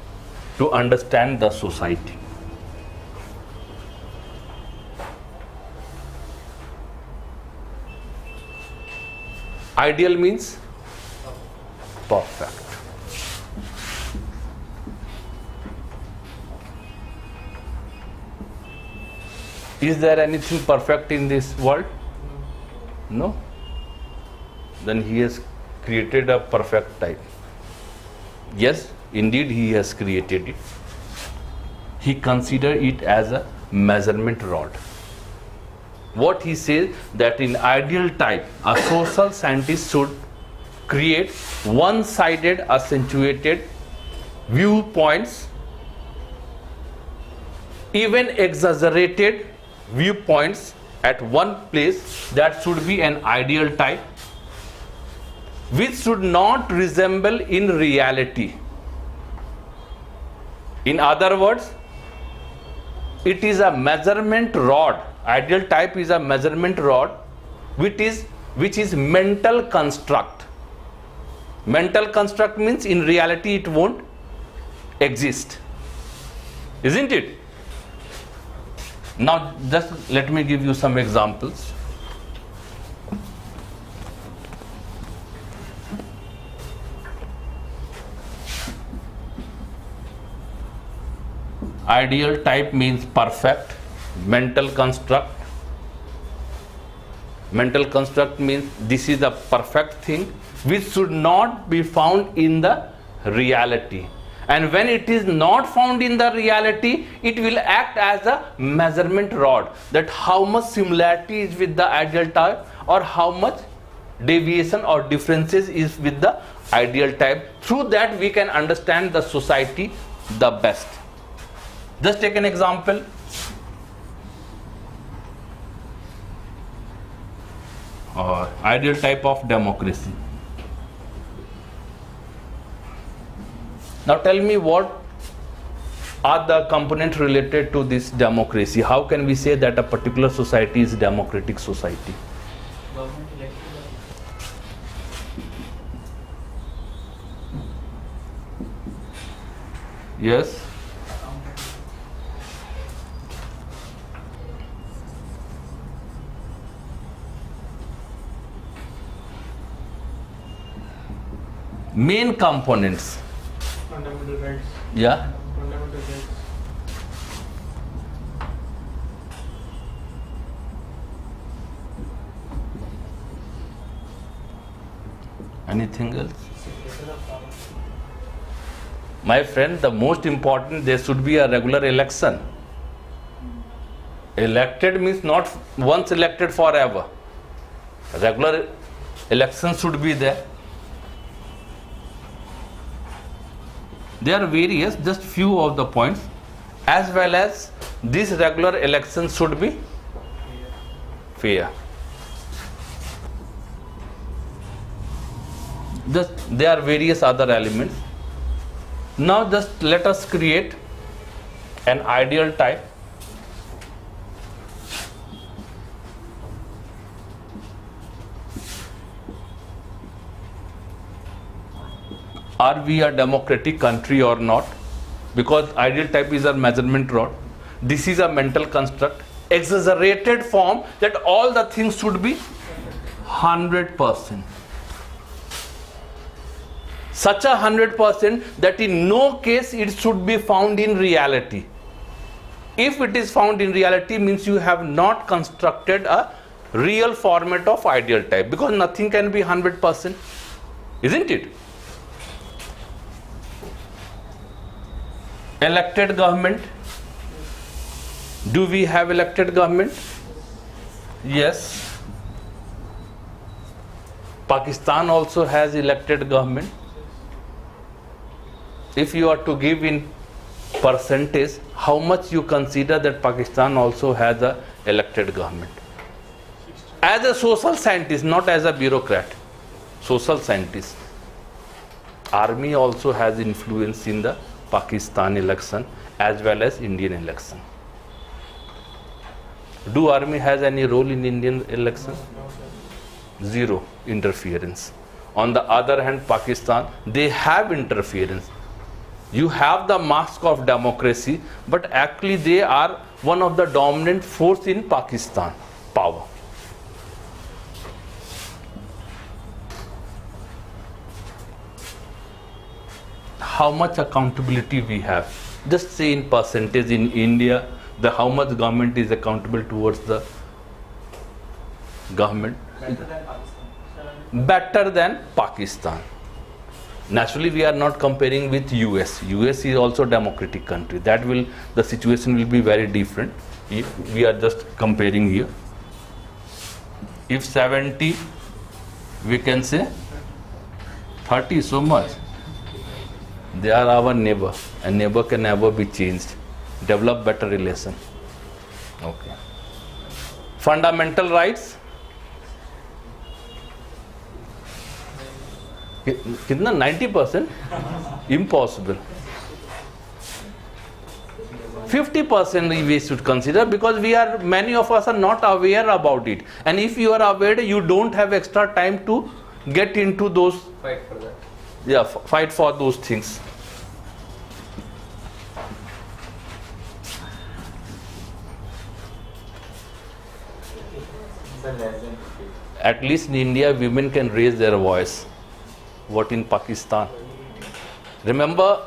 to understand the society. Ideal means perfect. Is there anything perfect in this world? No. Then he has created a perfect type. Yes, indeed he has created it. He considered it as a measurement rod. What he says, that in ideal type, a social scientist should create one-sided accentuated viewpoints, even exaggerated viewpoints at one place. That should be an ideal type, which should not resemble in reality. In other words, it is a measurement rod. Ideal type is a measurement rod which is mental construct. Mental construct means in reality it won't exist, isn't it? Now just let me give you some examples. Ideal type means perfect. Mental construct. Mental construct means this is a perfect thing which should not be found in the reality. And when it is not found in the reality, it will act as a measurement rod, that how much similarity is with the ideal type or how much deviation or differences is with the ideal type. Through that we can understand the society the best. Just take an example. Ideal type of democracy. Now tell me, what are the components related to this democracy? How can we say that a particular society is a democratic society? Government elected. Yes. Main components. Fundamental rights. Yeah. Fundamental rights. Anything else? My friend, the most important, there should be a regular election. Elected means not once elected forever. Regular elections should be there. There are various, just few of the points, as well as these regular elections should be fair. Just there are various other elements. Now just let us create an ideal type. Are we a democratic country or not? Because ideal type is a measurement rod. This is a mental construct, exaggerated form that all the things should be 100%. Such a 100% that in no case it should be found in reality. If it is found in reality, means you have not constructed a real format of ideal type, because nothing can be 100%, isn't it? Elected government. Do we have elected government? Yes. Pakistan also has elected government. If you are to give in percentage, how much you consider that Pakistan also has a elected government? As a social scientist, not as a bureaucrat, social scientist. Army also has influence in the Pakistan election as well as Indian election. Do army has any role in Indian election? Zero interference. On the other hand, Pakistan, they have interference. You have the mask of democracy, but actually they are one of the dominant force in Pakistan power. How much accountability we have? Just say in percentage in India, how much government is accountable towards the government? Better than Pakistan. Naturally, we are not comparing with US. US is also a democratic country. The situation will be very different. If we are just comparing here. If 70, we can say 30, so much. They are our neighbor, and neighbor can never be changed. Develop better relation. Okay. Fundamental rights. कितना 90%? Impossible. 50% we should consider, because many of us are not aware about it. And if you are aware, you don't have extra time to get into those. Fight for that. Yeah, fight for those things. At least in India, women can raise their voice. What in Pakistan? Remember,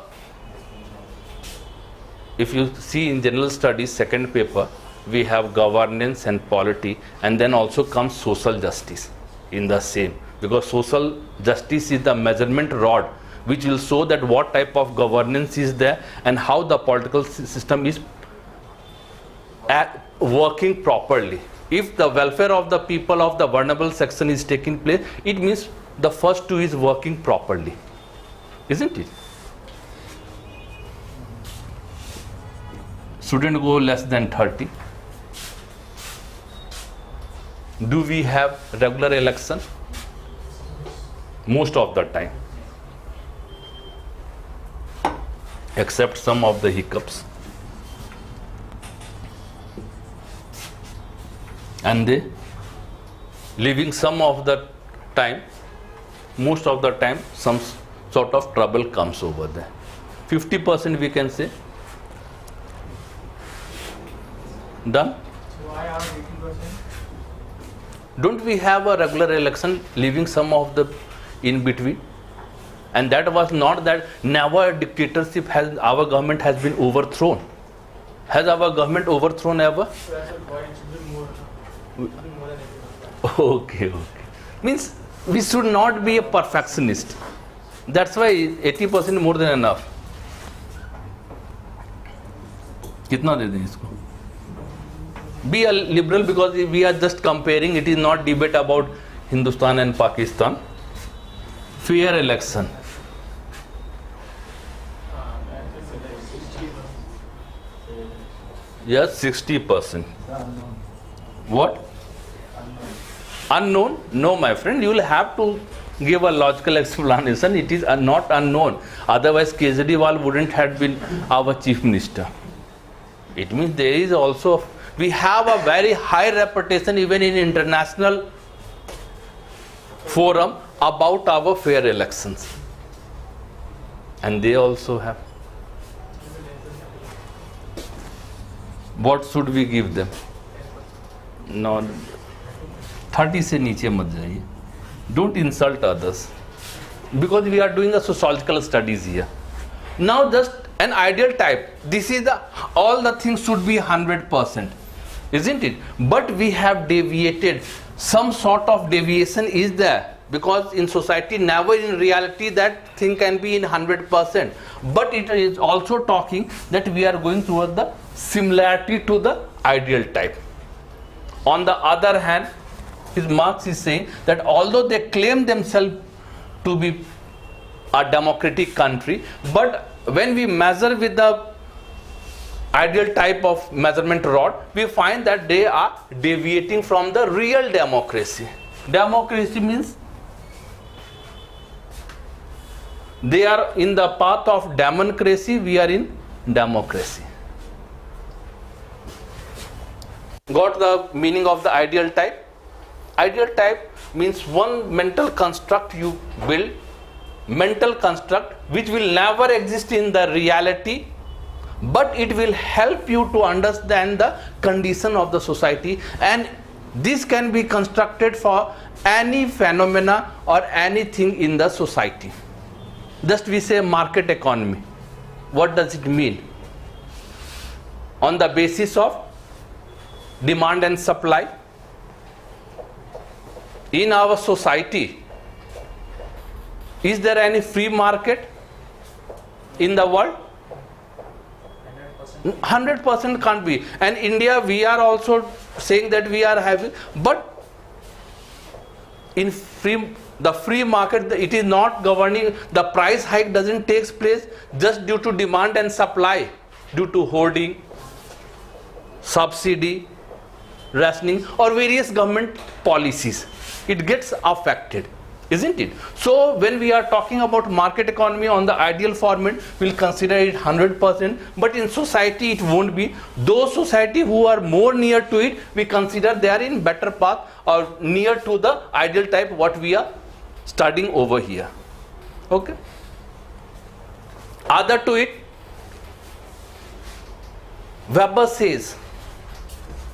if you see in general studies, second paper, we have governance and polity, and then also comes social justice in the same. Because social justice is the measurement rod which will show that what type of governance is there and how the political system is working properly. If the welfare of the people of the vulnerable section is taking place, it means the first two is working properly, isn't it? Shouldn't go less than 30. Do we have regular election? Most of the time, except some of the hiccups. And they leaving some of the time, most of the time, some sort of trouble comes over there. 50% we can say. Done? So why are 80%? Don't we have a regular election leaving some of the in between? And that was not that never a dictatorship our government has been overthrown. Has our government overthrown ever? So that's why it should be more. More than 80%. Okay. Means we should not be a perfectionist. That's why 80% more than enough. कितना दे दें इसको? Be a liberal, because we are just comparing. It is not debate about Hindustan and Pakistan. Fair election. Yes, 60%. What? Unknown? No, my friend. You will have to give a logical explanation. It is not unknown. Otherwise, Kejriwal wouldn't have been our chief minister. It means there is also, we have a very high reputation even in international forum about our fair elections. And they also have. What should we give them? No, 30 से नीचे मत जाइए. Don't insult others, because we are doing a sociological studies here. Now just an ideal type. This is the, all the things should be 100%, isn't it? But we have deviated. Some sort of deviation is there, because in society never in reality that thing can be in 100%. But it is also talking that we are going toward the similarity to the ideal type. On the other hand, Marx is saying that although they claim themselves to be a democratic country, but when we measure with the ideal type of measurement rod, we find that they are deviating from the real democracy. Democracy means they are in the path of democracy, we are in democracy. Got the meaning of the ideal type? Ideal type means one mental construct you build, mental construct which will never exist in the reality, but it will help you to understand the condition of the society, and this can be constructed for any phenomena or anything in the society. Just we say market economy. What does it mean? On the basis of demand and supply. In our society, is there any free market in the world? 100% can't be. And India, we are also saying that we are having, but in the free market, it is not governing. The price hike doesn't take place just due to demand and supply, due to hoarding, subsidy, rationing, or various government policies. It gets affected, isn't it? So when we are talking about market economy on the ideal format, we'll consider it 100%, but in society it won't be. Those society who are more near to it, we consider they are in better path or near to the ideal type what we are studying over here. Okay? Other to it, Weber says,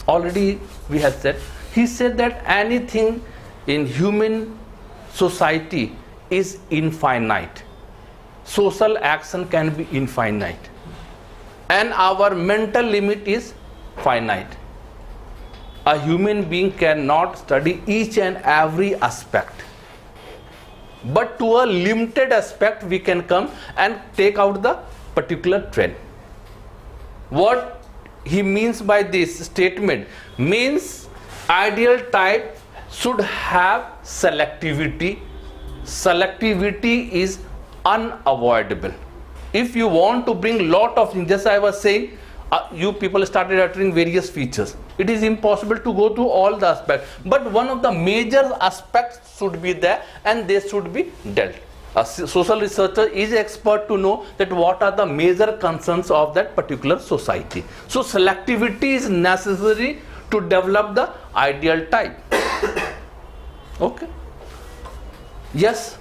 already we have said, he said that anything in human society is infinite. Social action can be infinite. And our mental limit is finite. A human being cannot study each and every aspect. But to a limited aspect we can come and take out the particular trend. What he means by this statement means ideal type should have selectivity. Selectivity is unavoidable. If you want to bring lot of things, just I was saying, you people started uttering various features. It is impossible to go through all the aspects, but one of the major aspects should be there and they should be dealt. A social researcher is expert to know that what are the major concerns of that particular society. So selectivity is necessary to develop the ideal type. Okay? Yes,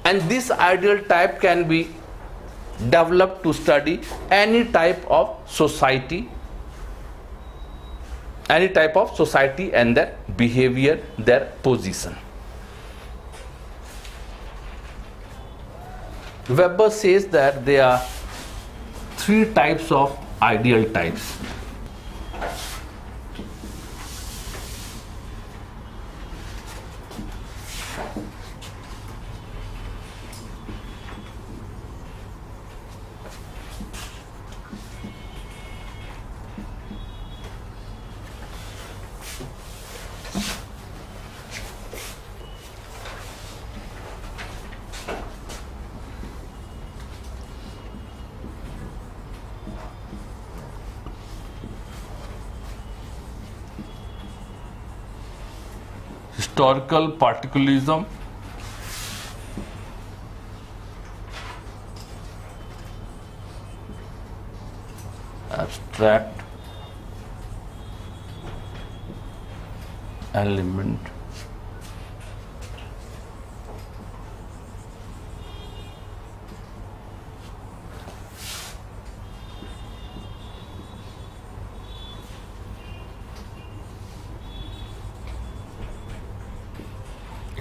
and this ideal type can be developed to study any type of society, and their behavior, their position. Weber says that there are three types of ideal types. historical particularism, abstract element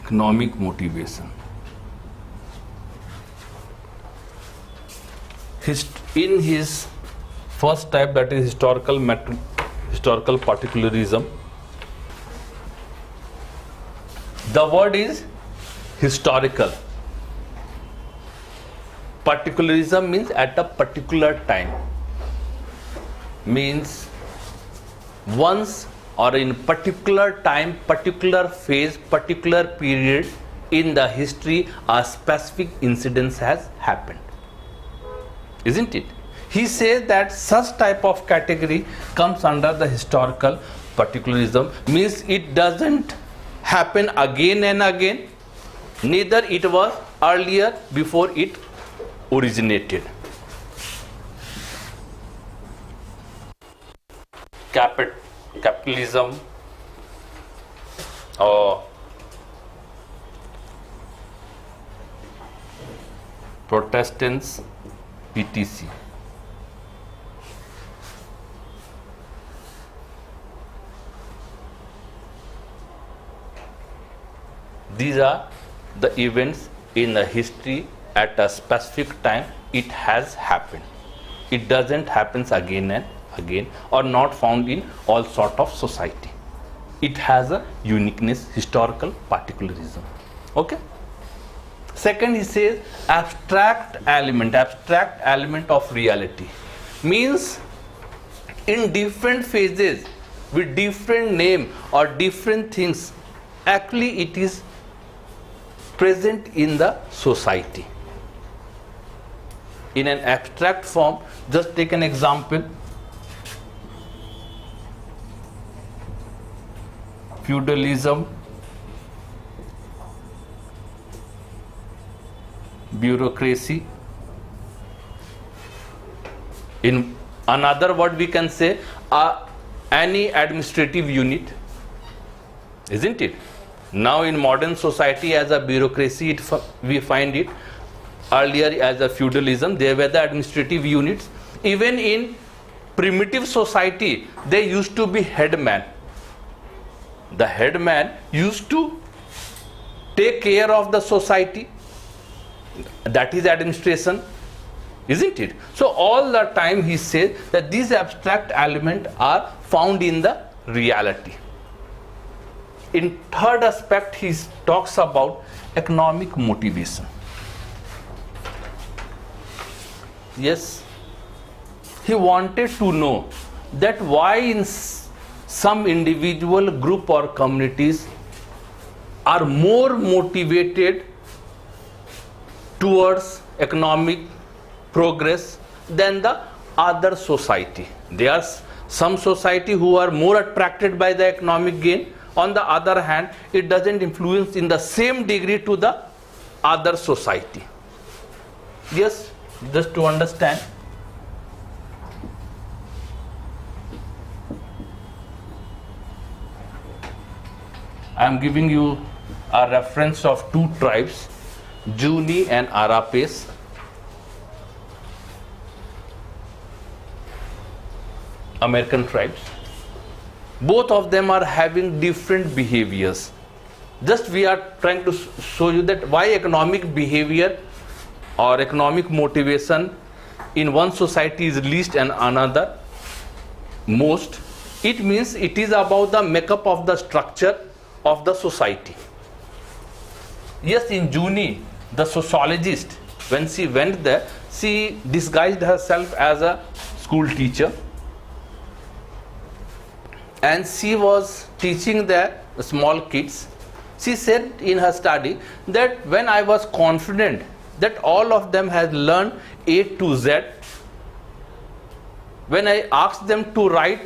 economic motivation. In his first type, that is historical particularism, the word is historical. Particularism means at a particular time, means once or in particular time, particular phase, particular period in the history, a specific incident has happened. Isn't it? He says that such type of category comes under the historical particularism, means it doesn't happen again and again, neither it was earlier before it originated. Capitalism or Protestants, etc. These are the events in the history at a specific time it has happened. It doesn't happen again and again, or not found in all sort of society. It has a uniqueness, historical particularism. Okay. Second, he says abstract element of reality, means in different phases with different name or different things, actually it is present in the society in an abstract form. Just take an example. Feudalism, bureaucracy. In another word, we can say any administrative unit, isn't it? Now in modern society, as a bureaucracy, we find it. Earlier as a feudalism, there were the administrative units. Even in primitive society, there used to be headman. The headman used to take care of the society. That is administration, isn't it? So all the time he says that these abstract elements are found in the reality. In third aspect, he talks about economic motivation. Yes, he wanted to know that why in some individual group or communities are more motivated towards economic progress than the other society. There are some society who are more attracted by the economic gain. On the other hand, it doesn't influence in the same degree to the other society. Yes, just to understand. I am giving you a reference of two tribes, Juni and Arapes. American tribes. Both of them are having different behaviors. Just we are trying to show you that why economic behavior or economic motivation in one society is least and another most. It means it is about the makeup of the structure of the society. Yes, in Juni, the sociologist, when she went there, she disguised herself as a school teacher, and she was teaching the small kids. She said in her study that when I was confident that all of them had learned A to Z, when I asked them to write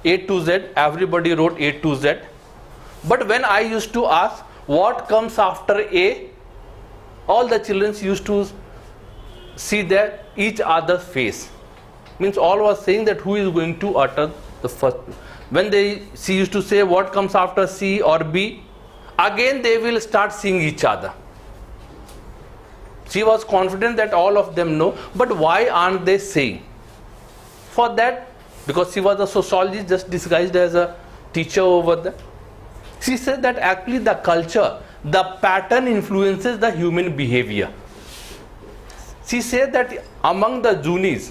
A to Z, everybody wrote A to Z. But when I used to ask what comes after A, all the children used to see their each other's face. Means all was saying that who is going to utter the first. When she used to say what comes after C or B, again they will start seeing each other. She was confident that all of them know, but why aren't they saying? For that, because she was a sociologist just disguised as a teacher over there. She said that actually the culture, the pattern influences the human behavior. She said that among the Junis,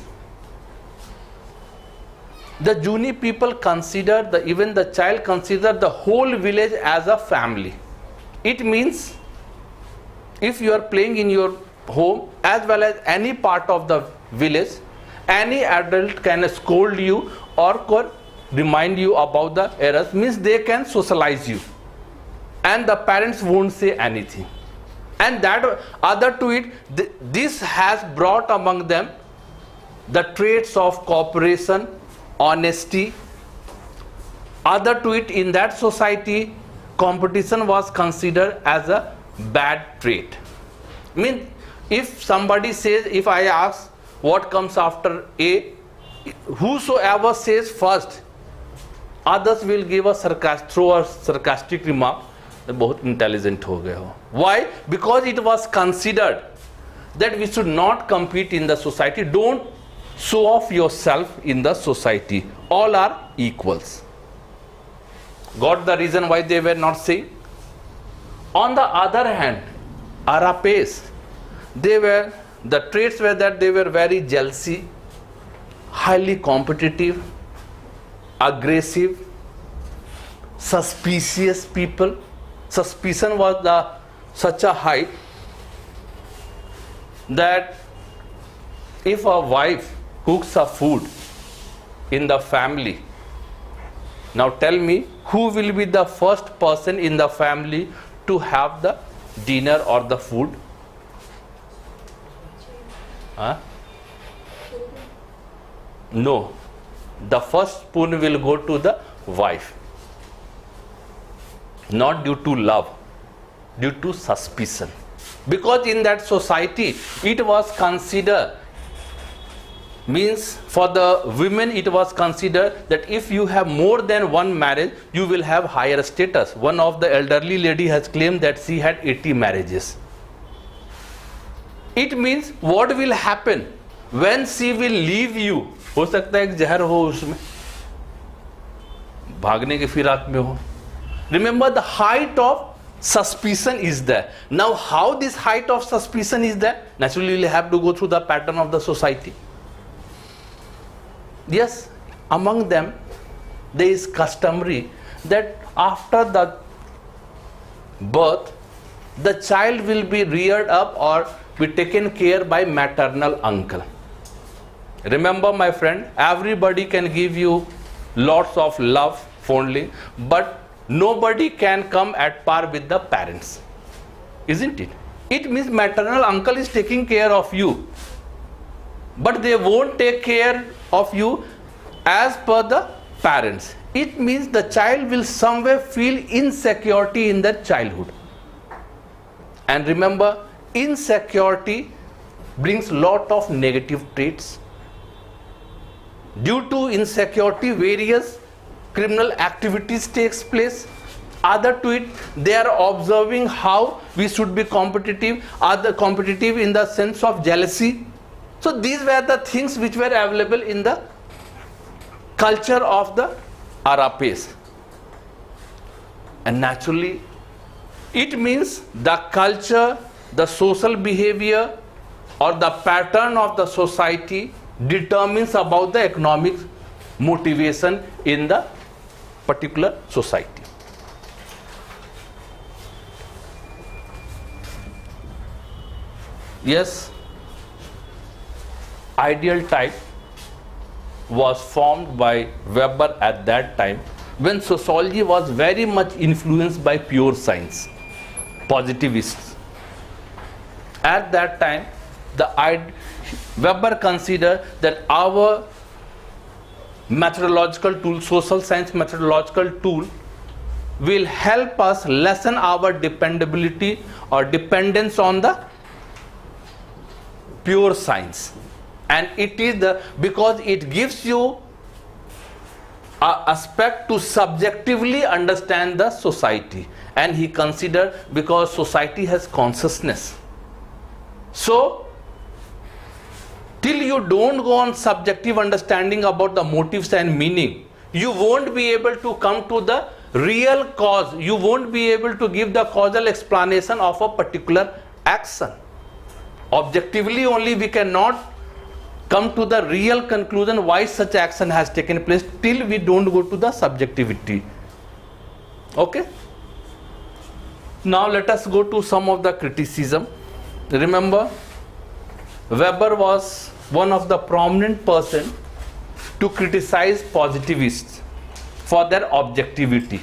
the Juni people consider, even the child consider the whole village as a family. It means if you are playing in your home as well as any part of the village, any adult can scold you or remind you about the errors, means they can socialize you and the parents won't say anything. And that other to it, this has brought among them the traits of cooperation, honesty. Other to it, in that society, competition was considered as a bad trait. I mean, if somebody says, if I ask what comes after A, whosoever says first, others will give a sarcastic remark, बहुत intelligent हो गए हो. Why? Because it was considered that we should not compete in the society. Don't show off yourself in the society. All are equals. Got the reason why they were not saying? On the other hand, Arapes, the traits were that they were very jealousy, highly competitive, aggressive, suspicious people. Suspicion was such a height that if a wife cooks a food in the family, now tell me who will be the first person in the family to have the dinner or the food? Huh? No. The first spoon will go to the wife. Not due to love, due to suspicion. Because in that society, it was considered, means for the women it was considered that if you have more than one marriage, you will have higher status. One of the elderly lady has claimed that she had 80 marriages. It means what will happen when she will leave you? हो सकता है एक जहर हो उसमें, भागने के फिराक में हो. Remember, the height of suspicion is there. Now, how this height of suspicion is there? Naturally, you will have to go through the pattern of the society. Yes, among them, there is customary that after the birth, the child will be reared up or be taken care by maternal uncle. Remember, my friend, everybody can give you lots of love, fondling, but nobody can come at par with the parents, isn't it? It means maternal uncle is taking care of you, but they won't take care of you as per the parents. It means the child will somewhere feel insecurity in their childhood. And remember, insecurity brings lot of negative traits. Due to insecurity, various criminal activities takes place. Other to it, they are observing how we should be competitive, other competitive in the sense of jealousy. So these were the things which were available in the culture of the Arapes. And naturally, it means the culture, the social behavior or the pattern of the society determines about the economic motivation in the particular society. Yes, ideal type was formed by Weber at that time when sociology was very much influenced by pure science, positivists. At that time, Weber considered that our methodological tool, social science methodological tool, will help us lessen our dependability or dependence on the pure science. And it is because it gives you an aspect to subjectively understand the society. And he considered, because society has consciousness, so till you don't go on subjective understanding about the motives and meaning, you won't be able to come to the real cause. You won't be able to give the causal explanation of a particular action. Objectively only we cannot come to the real conclusion why such action has taken place till we don't go to the subjectivity. Okay? Now let us go to some of the criticism. Remember, Weber was one of the prominent person to criticize positivists for their objectivity.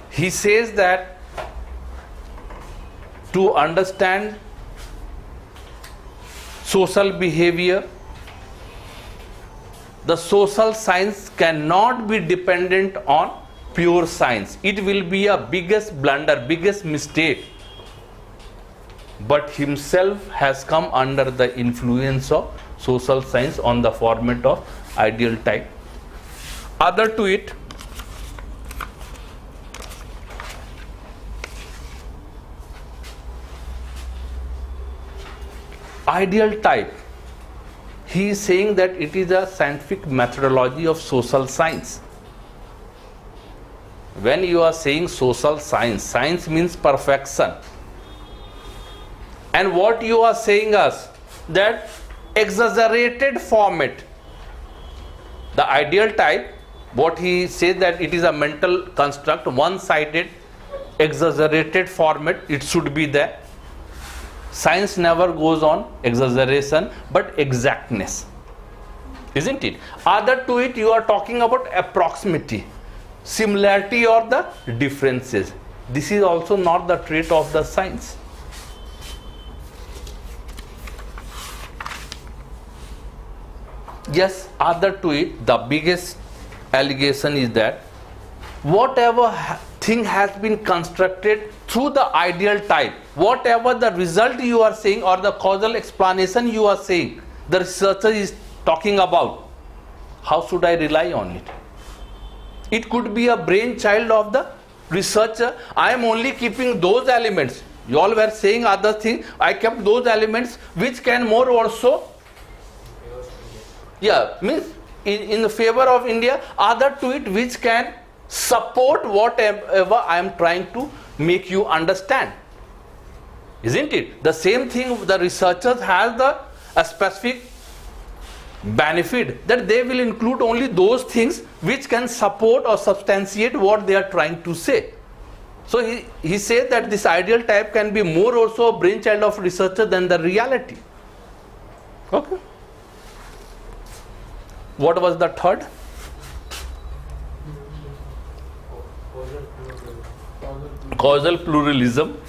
He says that to understand social behavior, the social science cannot be dependent on pure science. It will be a biggest blunder, biggest mistake. But himself has come under the influence of social science on the format of ideal type. Other to it, ideal type, he is saying that it is a scientific methodology of social science. When you are saying social science, science means perfection. And what you are saying us, that exaggerated format, the ideal type, what he says that it is a mental construct, one-sided, exaggerated format, it should be there. Science never goes on exaggeration, but exactness, isn't it? Other to it, you are talking about approximity, similarity or the differences. This is also not the trait of the science. Yes, other to it, the biggest allegation is that whatever thing has been constructed through the ideal type, whatever the result you are saying or the causal explanation you are saying, the researcher is talking about, how should I rely on it? It could be a brainchild of the researcher. I am only keeping those elements. You all were saying other things. I kept those elements which can more also, means in the favor of India, other to it which can support whatever I am trying to make you understand. Isn't it? The same thing, the researchers has a specific benefit that they will include only those things which can support or substantiate what they are trying to say. So he said that this ideal type can be more also a brainchild of researcher than the reality. Okay. What was the third? Causal pluralism.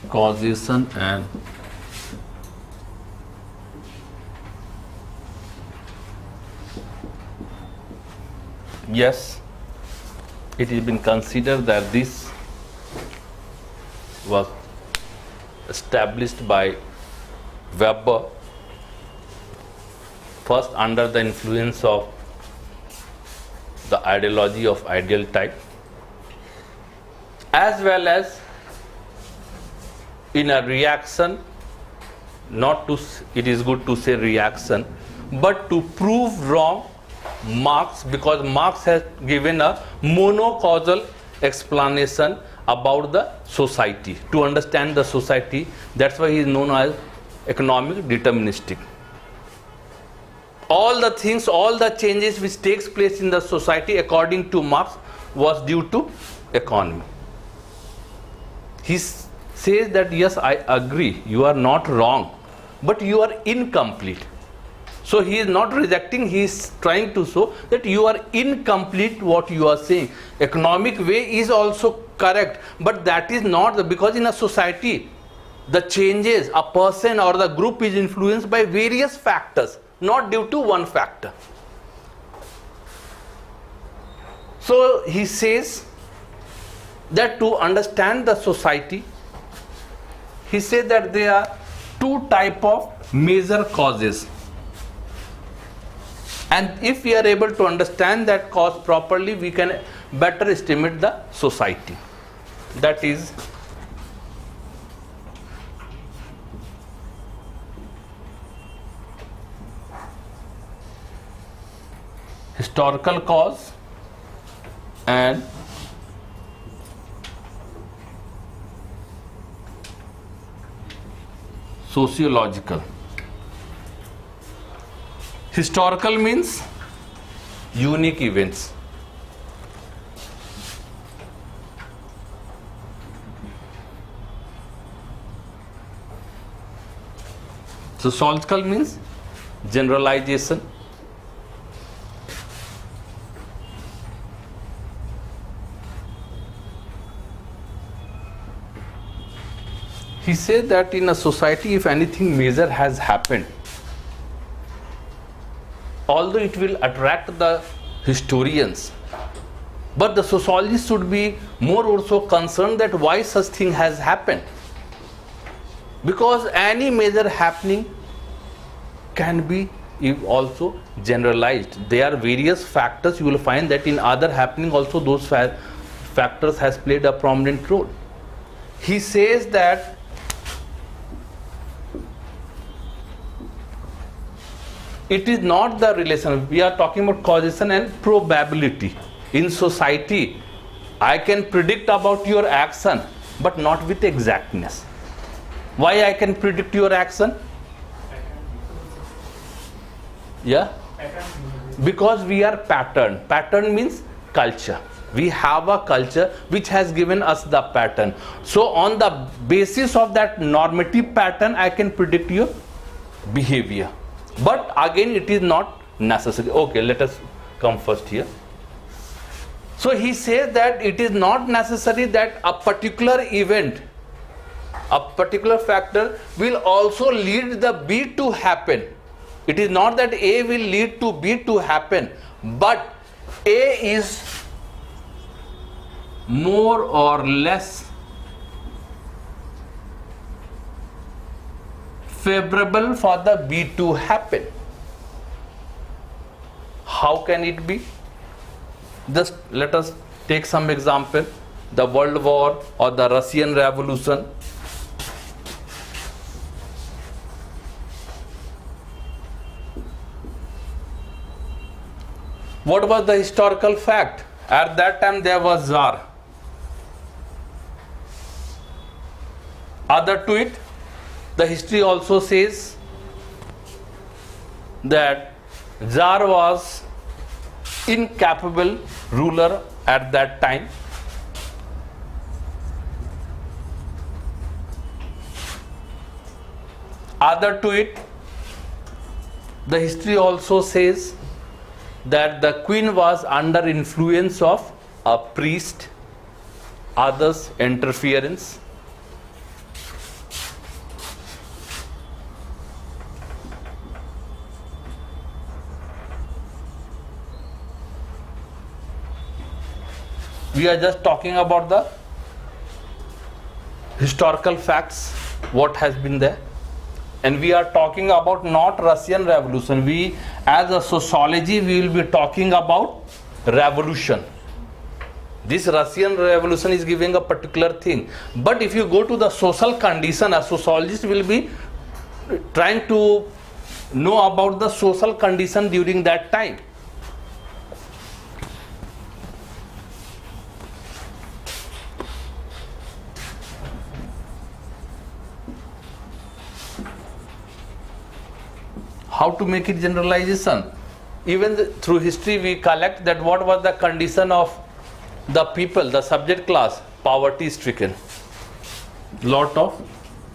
Causation and yes, it has been considered that this was established by Weber first under the influence of the ideology of ideal type, as well as in a reaction, not to, it is good to say reaction, but to prove wrong Marx, because Marx has given a monocausal explanation about the society. To understand the society, that's why he is known as economic deterministic. All the things, all the changes which takes place in the society according to Marx was due to economy. He says that yes, I agree, you are not wrong, but you are incomplete. So he is not rejecting, he is trying to show that you are incomplete what you are saying. Economic way is also correct, but that is not because in a society the changes, a person or the group is influenced by various factors, not due to one factor. So he says that to understand the society, he says that there are two types of major causes. And if we are able to understand that cause properly, we can better estimate the society. That is historical cause and sociological. Historical means unique events. Sociological means generalization. He said that in a society, if anything major has happened, although it will attract the historians, but the sociologists should be more also concerned that why such thing has happened. Because any major happening can be also generalized. There are various factors. You will find that in other happening also those factors has played a prominent role. He says that it is not the relation. We are talking about causation and probability. In society, I can predict about your action, but not with exactness. Why I can predict your action? Yeah? Because we are pattern. Pattern means culture. We have a culture which has given us the pattern. So on the basis of that normative pattern, I can predict your behavior. But again, it is not necessary. Okay, let us come first here. So he says that it is not necessary that a particular event, a particular factor will also lead the B to happen. It is not that A will lead to B to happen, but A is more or less favorable for the B to happen. How can it be? Just let us take some example. The World War or the Russian Revolution. What was the historical fact? At that time there was Tsar. Other to it, the history also says that Tsar was incapable ruler at that time. Other to it, the history also says that the queen was under influence of a priest, others' interference. We are just talking about the historical facts, what has been there. And we are talking about not Russian Revolution. We, as a sociology, we will be talking about revolution. This Russian Revolution is giving a particular thing. But if you go to the social condition, a sociologist will be trying to know about the social condition during that time. How to make it generalization? Even through history we collect that what was the condition of the people, the subject class, poverty stricken. Lot of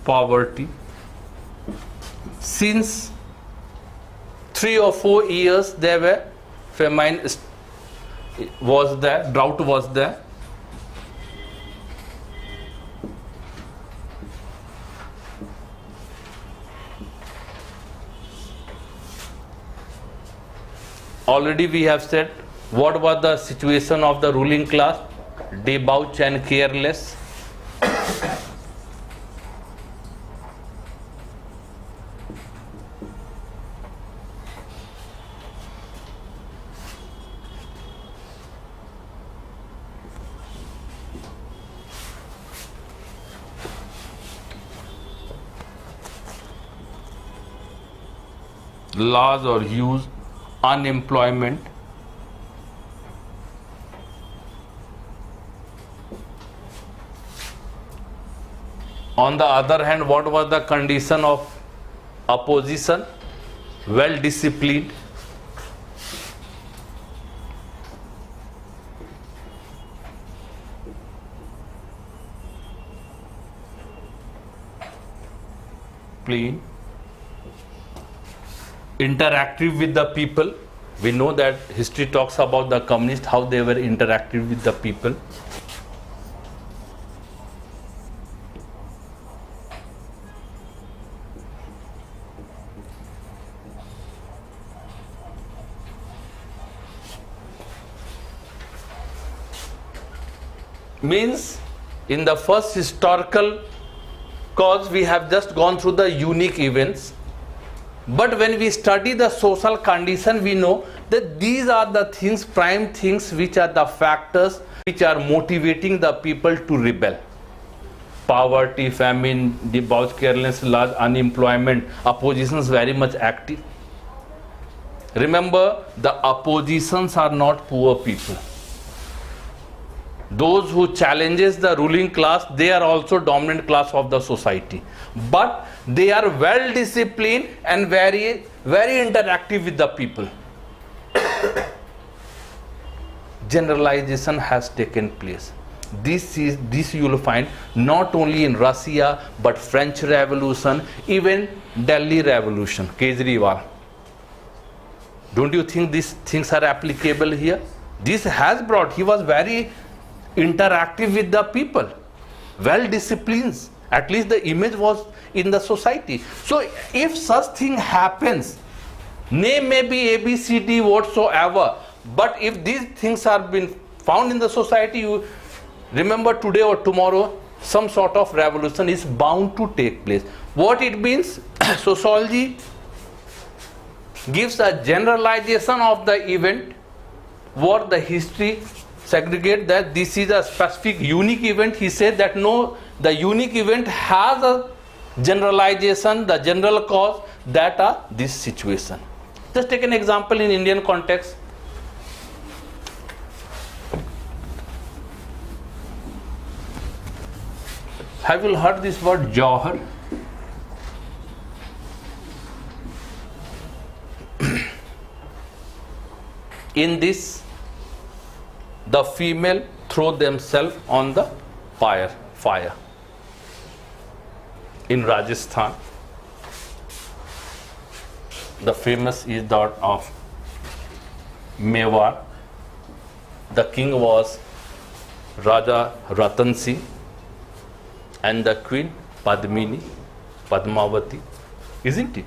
poverty. Since 3 or 4 years there were famine was there, drought was there. Already we have said what was the situation of the ruling class, debauch and careless. Laws or use, unemployment. On the other hand, what was the condition of opposition? Well disciplined. Clean. Interactive with the people. We know that history talks about the communists, how they were interactive with the people. Means in the first historical cause we have just gone through the unique events. But when we study the social condition, we know that these are the things, prime things, which are the factors which are motivating the people to rebel. Poverty, famine, debauch, carelessness, large unemployment, opposition is very much active. Remember, the oppositions are not poor people. Those who challenges the ruling class, they are also dominant class of the society. But they are well disciplined and very interactive with the people. Generalization has taken place. This you will find not only in Russia but French Revolution, even Delhi Revolution, Kejriwal. Don't you think these things are applicable here? This has brought, he was very interactive with the people, well disciplined. At least the image was in the society. So if such thing happens, name may be A, B, C, D, whatsoever, but if these things are been found in the society, you remember today or tomorrow, some sort of revolution is bound to take place. What it means? Sociology gives a generalization of the event, what the history segregate that this is a specific unique event. He said that no, the unique event has a generalization, the general cause, that are this situation. Just take an example in Indian context. Have you heard this word Jauhar? In this, the female throw themselves on the fire in Rajasthan. The famous is that of Mewar. The king was Raja Ratan Singh and the queen Padmavati, isn't it?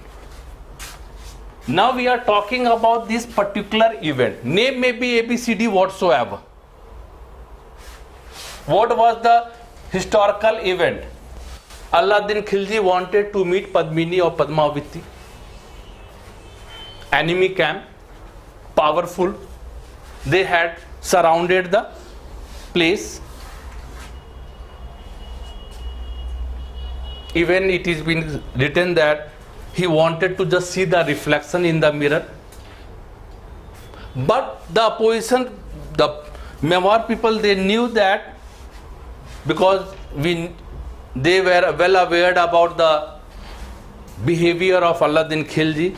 Now we are talking about this particular event. Name may be ABCD whatsoever. What was the historical event? Alauddin Khilji wanted to meet Padmini or Padmavati. Enemy camp, powerful. They had surrounded the place. Even it is been written that he wanted to just see the reflection in the mirror. But the opposition, the Mewar people, they knew that, because they were well aware about the behavior of Alauddin Khilji.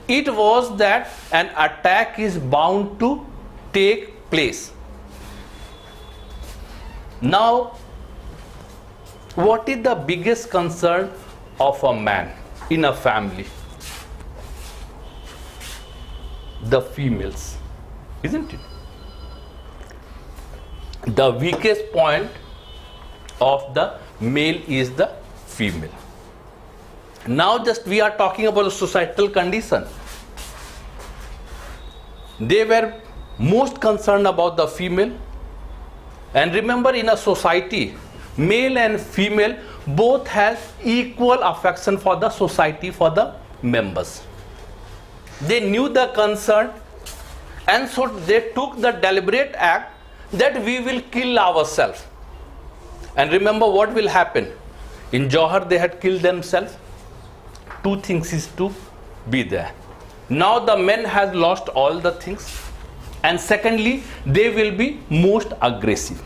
It was that an attack is bound to take place. Now, what is the biggest concern of a man in a family? The females, isn't it? The weakest point of the male is the female. Now just we are talking about the societal condition. They were most concerned about the female. And remember, in a society, male and female both has equal affection for the society, for the members. They knew the concern, and so they took the deliberate act that we will kill ourselves. And remember what will happen. In Johar they had killed themselves. Two things is to be there. Now the men has lost all the things, and secondly they will be most aggressive,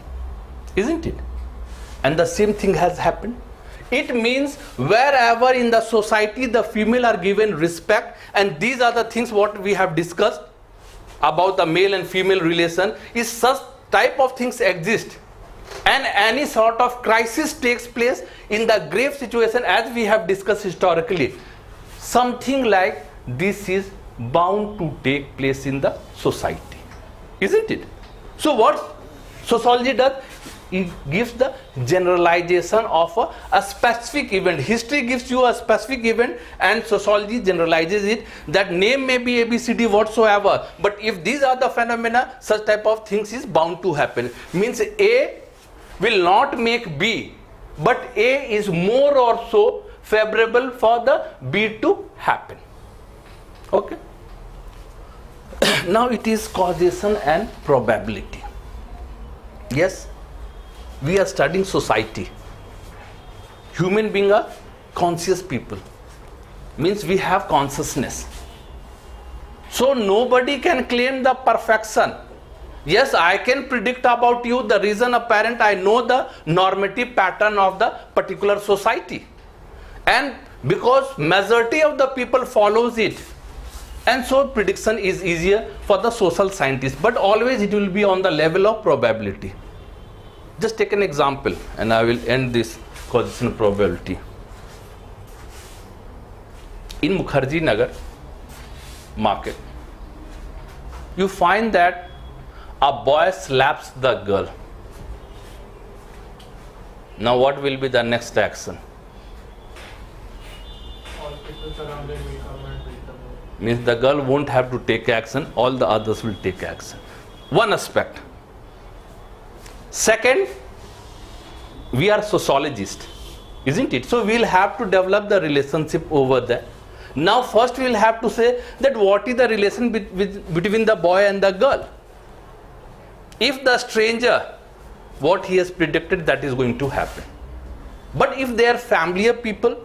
isn't it? And the same thing has happened. It means wherever in the society the female are given respect, and these are the things what we have discussed about the male and female relation, is such type of things exist, and any sort of crisis takes place in the grave situation, as we have discussed historically, something like this is bound to take place in the society, isn't it? So what sociology does, it gives the generalization of a specific event. History gives you a specific event, and sociology generalizes it, that name may be ABCD whatsoever, but if these are the phenomena, such type of things is bound to happen. Means A will not make B, but A is more or so favorable for the B to happen. Okay. Now it is causation and probability. Yes, we are studying society. Human being are conscious people. Means we have consciousness. So nobody can claim the perfection. Yes, I can predict about you the reason apparent. I know the normative pattern of the particular society. And because majority of the people follows it, and so prediction is easier for the social scientists, but always it will be on the level of probability. Just take an example, and I will end this causation probability. In Mukherjee Nagar market, you find that a boy slaps the girl. Now what will be the next action? All people surrounding will come and beat the boy. Means the girl won't have to take action, all the others will take action. One aspect. Second, we are sociologists, isn't it? So we'll have to develop the relationship over there. Now first we'll have to say that what is the relation between the boy and the girl. If the stranger, what he has predicted, that is going to happen. But if they are familiar people,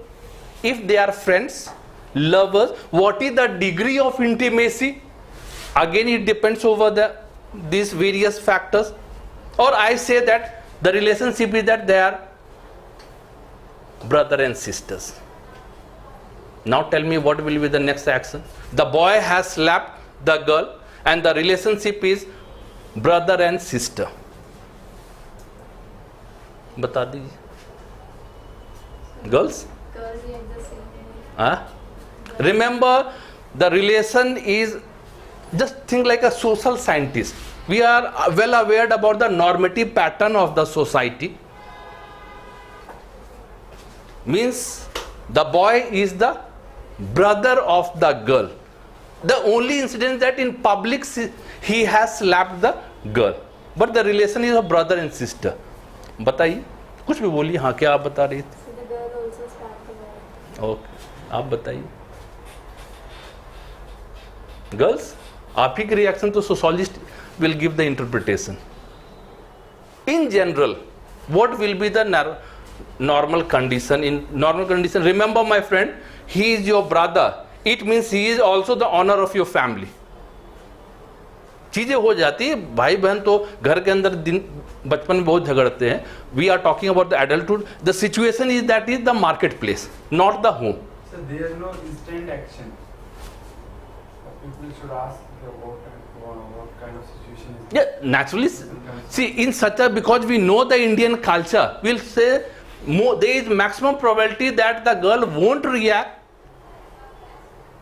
if they are friends, lovers, what is the degree of intimacy? Again it depends over these various factors. Or I say that the relationship is that they are brother and sisters. Now tell me what will be the next action. The boy has slapped the girl, and the relationship is brother and sister. बता दीजिए. Girls? Girls react the same way. Huh? Remember, the relation is, just think like a social scientist. We are well aware about the normative pattern of the society. Means the boy is the brother of the girl. The only incident that in public he has slapped the girl, but the relation is of brother and sister. बताइए, कुछ भी बोलिए. हाँ, क्या आप बता रही थी? So the girl also slapped the boy. Okay, आप बताइए. गर्ल्स, आप ही की रिएक्शन तो sociologist will give the interpretation. In general, what will be the normal condition? In normal condition, remember my friend, he is your brother. It means he is also the honor of your family. चीजें हो जाती है, भाई बहन तो घर के अंदर दिन बचपन में बहुत झगड़ते हैं. We are talking about the adulthood. The situation is that is the marketplace, not the home. So there is no instant action. People should ask what kind of situation is Yeah, naturally. See, in such a, because we know the Indian culture, we'll say there is maximum probability that the girl won't react,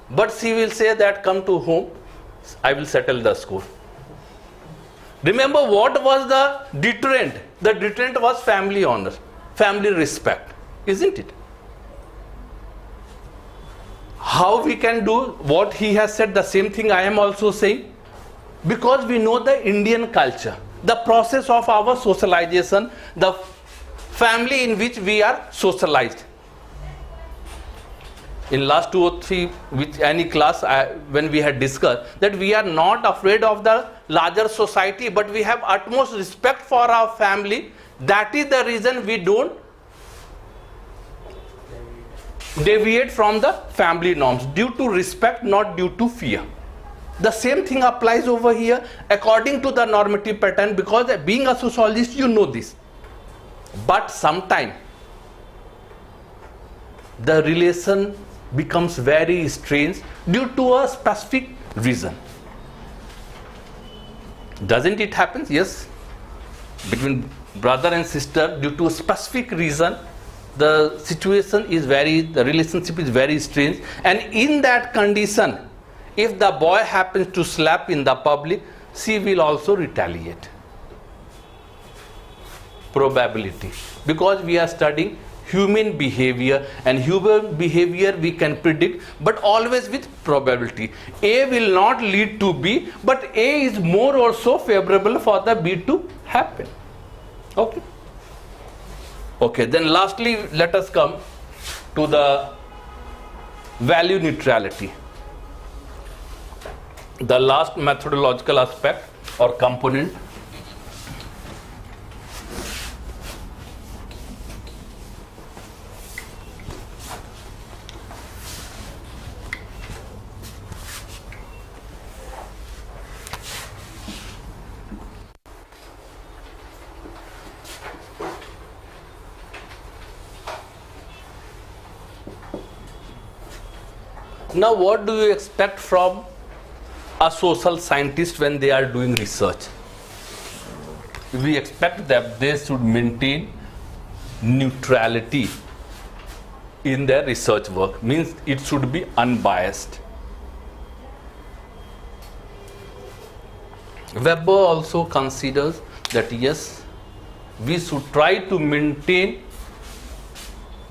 but she will say that come to home, I will settle the score. Remember what was the deterrent? The deterrent was family honor, family respect, isn't it? How we can do what he has said, the same thing I am also saying? Because we know the Indian culture, the process of our socialization, the family in which we are socialized. In last 2 or 3 with any class when we had discussed that we are not afraid of the larger society, but we have utmost respect for our family. That is the reason we don't deviate from the family norms, due to respect, not due to fear. The same thing applies over here according to the normative pattern, because being a sociologist you know this. But sometimes the relation becomes very strange due to a specific reason. Doesn't it happen? Yes. Between brother and sister, due to a specific reason, the situation is the relationship is very strange. And in that condition, if the boy happens to slap in the public, she will also retaliate. Probability. Because we are studying human behavior, and human behavior we can predict, but always with probability. A will not lead to B, but A is more or so favorable for the B to happen. Okay. Okay, then lastly, let us come to the value neutrality. The last methodological aspect or component. Now, what do you expect from a social scientist when they are doing research? We expect that they should maintain neutrality in their research work. Means it should be unbiased. Weber also considers that yes, we should try to maintain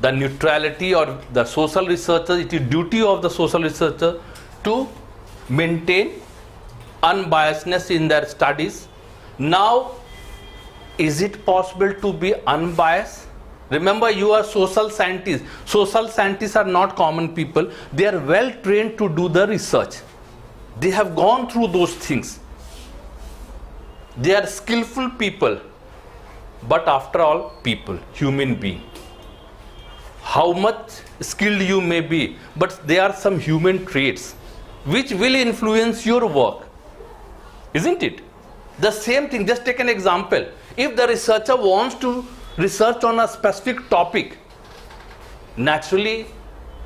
the neutrality, or the social researcher, it is duty of the social researcher to maintain unbiasedness in their studies. Now, is it possible to be unbiased? Remember, you are social scientists. Social scientists are not common people. They are well trained to do the research. They have gone through those things. They are skillful people. But after all, people, human being. How much skilled you may be, but there are some human traits which will influence your work, isn't it? The same thing, just take an example. If the researcher wants to research on a specific topic, naturally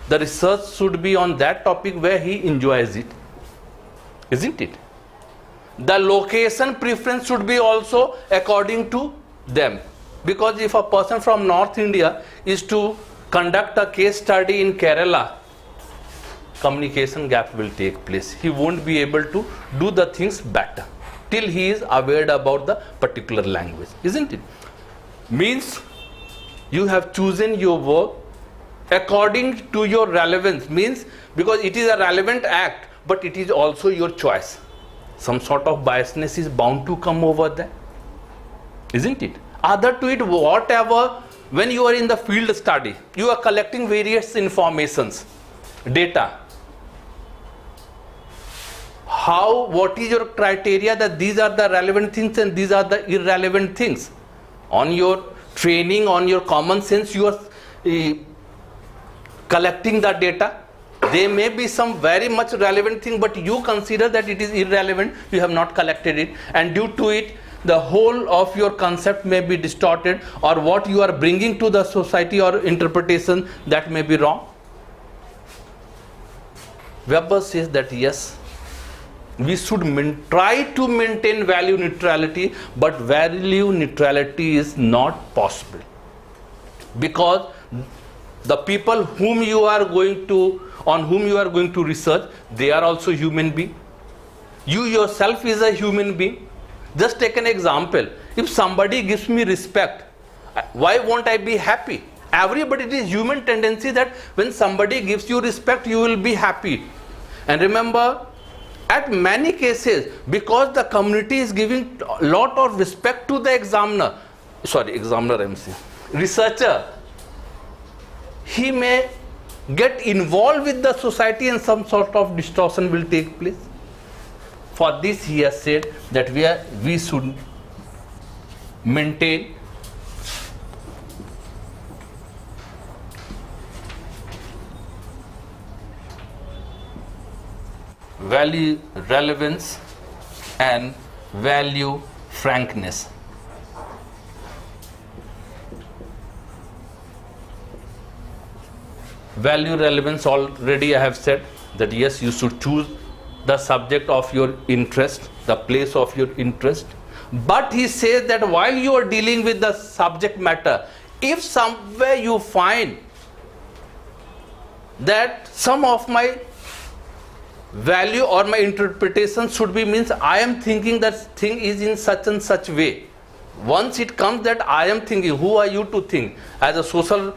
the research should be on that topic where he enjoys it, isn't it? The location preference should be also according to them, because if a person from North India is to conduct a case study in Kerala, communication gap will take place. He won't be able to do the things better till he is aware about the particular language, isn't it? Means you have chosen your work according to your relevance, means because it is a relevant act, but it is also your choice. Some sort of biasness is bound to come over there, isn't it? Other to it, whatever. When you are in the field study, you are collecting various informations, data. What is your criteria that these are the relevant things and these are the irrelevant things? On your training, on your common sense, you are collecting the data. There may be some very much relevant thing, but you consider that it is irrelevant, you have not collected it, and due to it, the whole of your concept may be distorted, or what you are bringing to the society or interpretation, that may be wrong. Weber says that yes, We should try to maintain value neutrality, but value neutrality is not possible, because the people on whom you are going to research, they are also human beings. You yourself is a human being. Just take an example. If somebody gives me respect, why won't I be happy? Everybody, it is human tendency that when somebody gives you respect, you will be happy. And remember, at many cases, because the community is giving a lot of respect to the researcher, he may get involved with the society and some sort of distortion will take place. For this, he has said that we should maintain value relevance and value frankness. Value relevance, already I have said that yes, you should choose the subject of your interest, the place of your interest. But he says that while you are dealing with the subject matter, if somewhere you find that some of my value or my interpretation should be means I am thinking that thing is in such and such way. Once it comes that I am thinking, who are you to think? As a social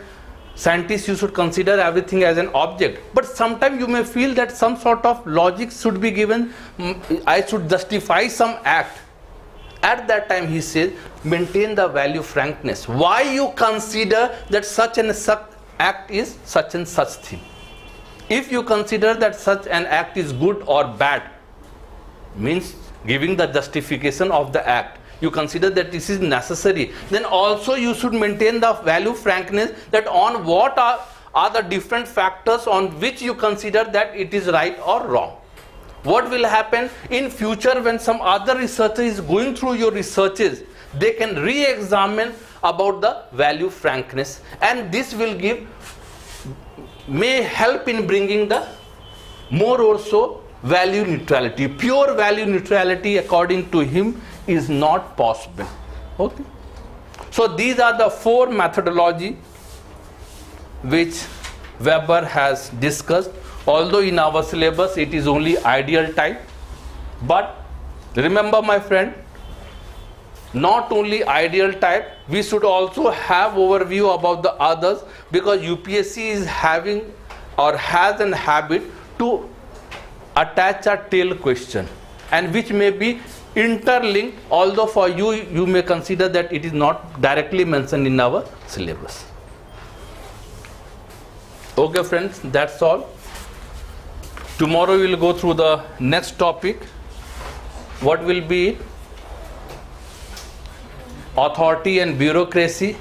scientist, you should consider everything as an object. But sometimes you may feel that some sort of logic should be given. I should justify some act. At that time, he says, maintain the value frankness. Why you consider that such and such act is such and such thing? If you consider that such an act is good or bad, means giving the justification of the act, you consider that this is necessary, then also you should maintain the value frankness, that on what are the different factors on which you consider that it is right or wrong. What will happen in future when some other researcher is going through your researches, they can re-examine about the value frankness, and this will may help in bringing the more also value neutrality. Pure value neutrality, according to him, is not possible. Okay. So these are the four methodology which Weber has discussed. Although in our syllabus it is only ideal type, but remember, my friend, not only ideal type, we should also have overview about the others, because UPSC is having or has an habit to attach a tail question, and which may be interlinked, although for you may consider that it is not directly mentioned in our syllabus. Okay friends, that's all. Tomorrow we will go through the next topic. What will be authority and bureaucracy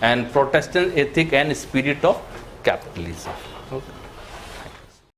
and Protestant ethic and spirit of capitalism.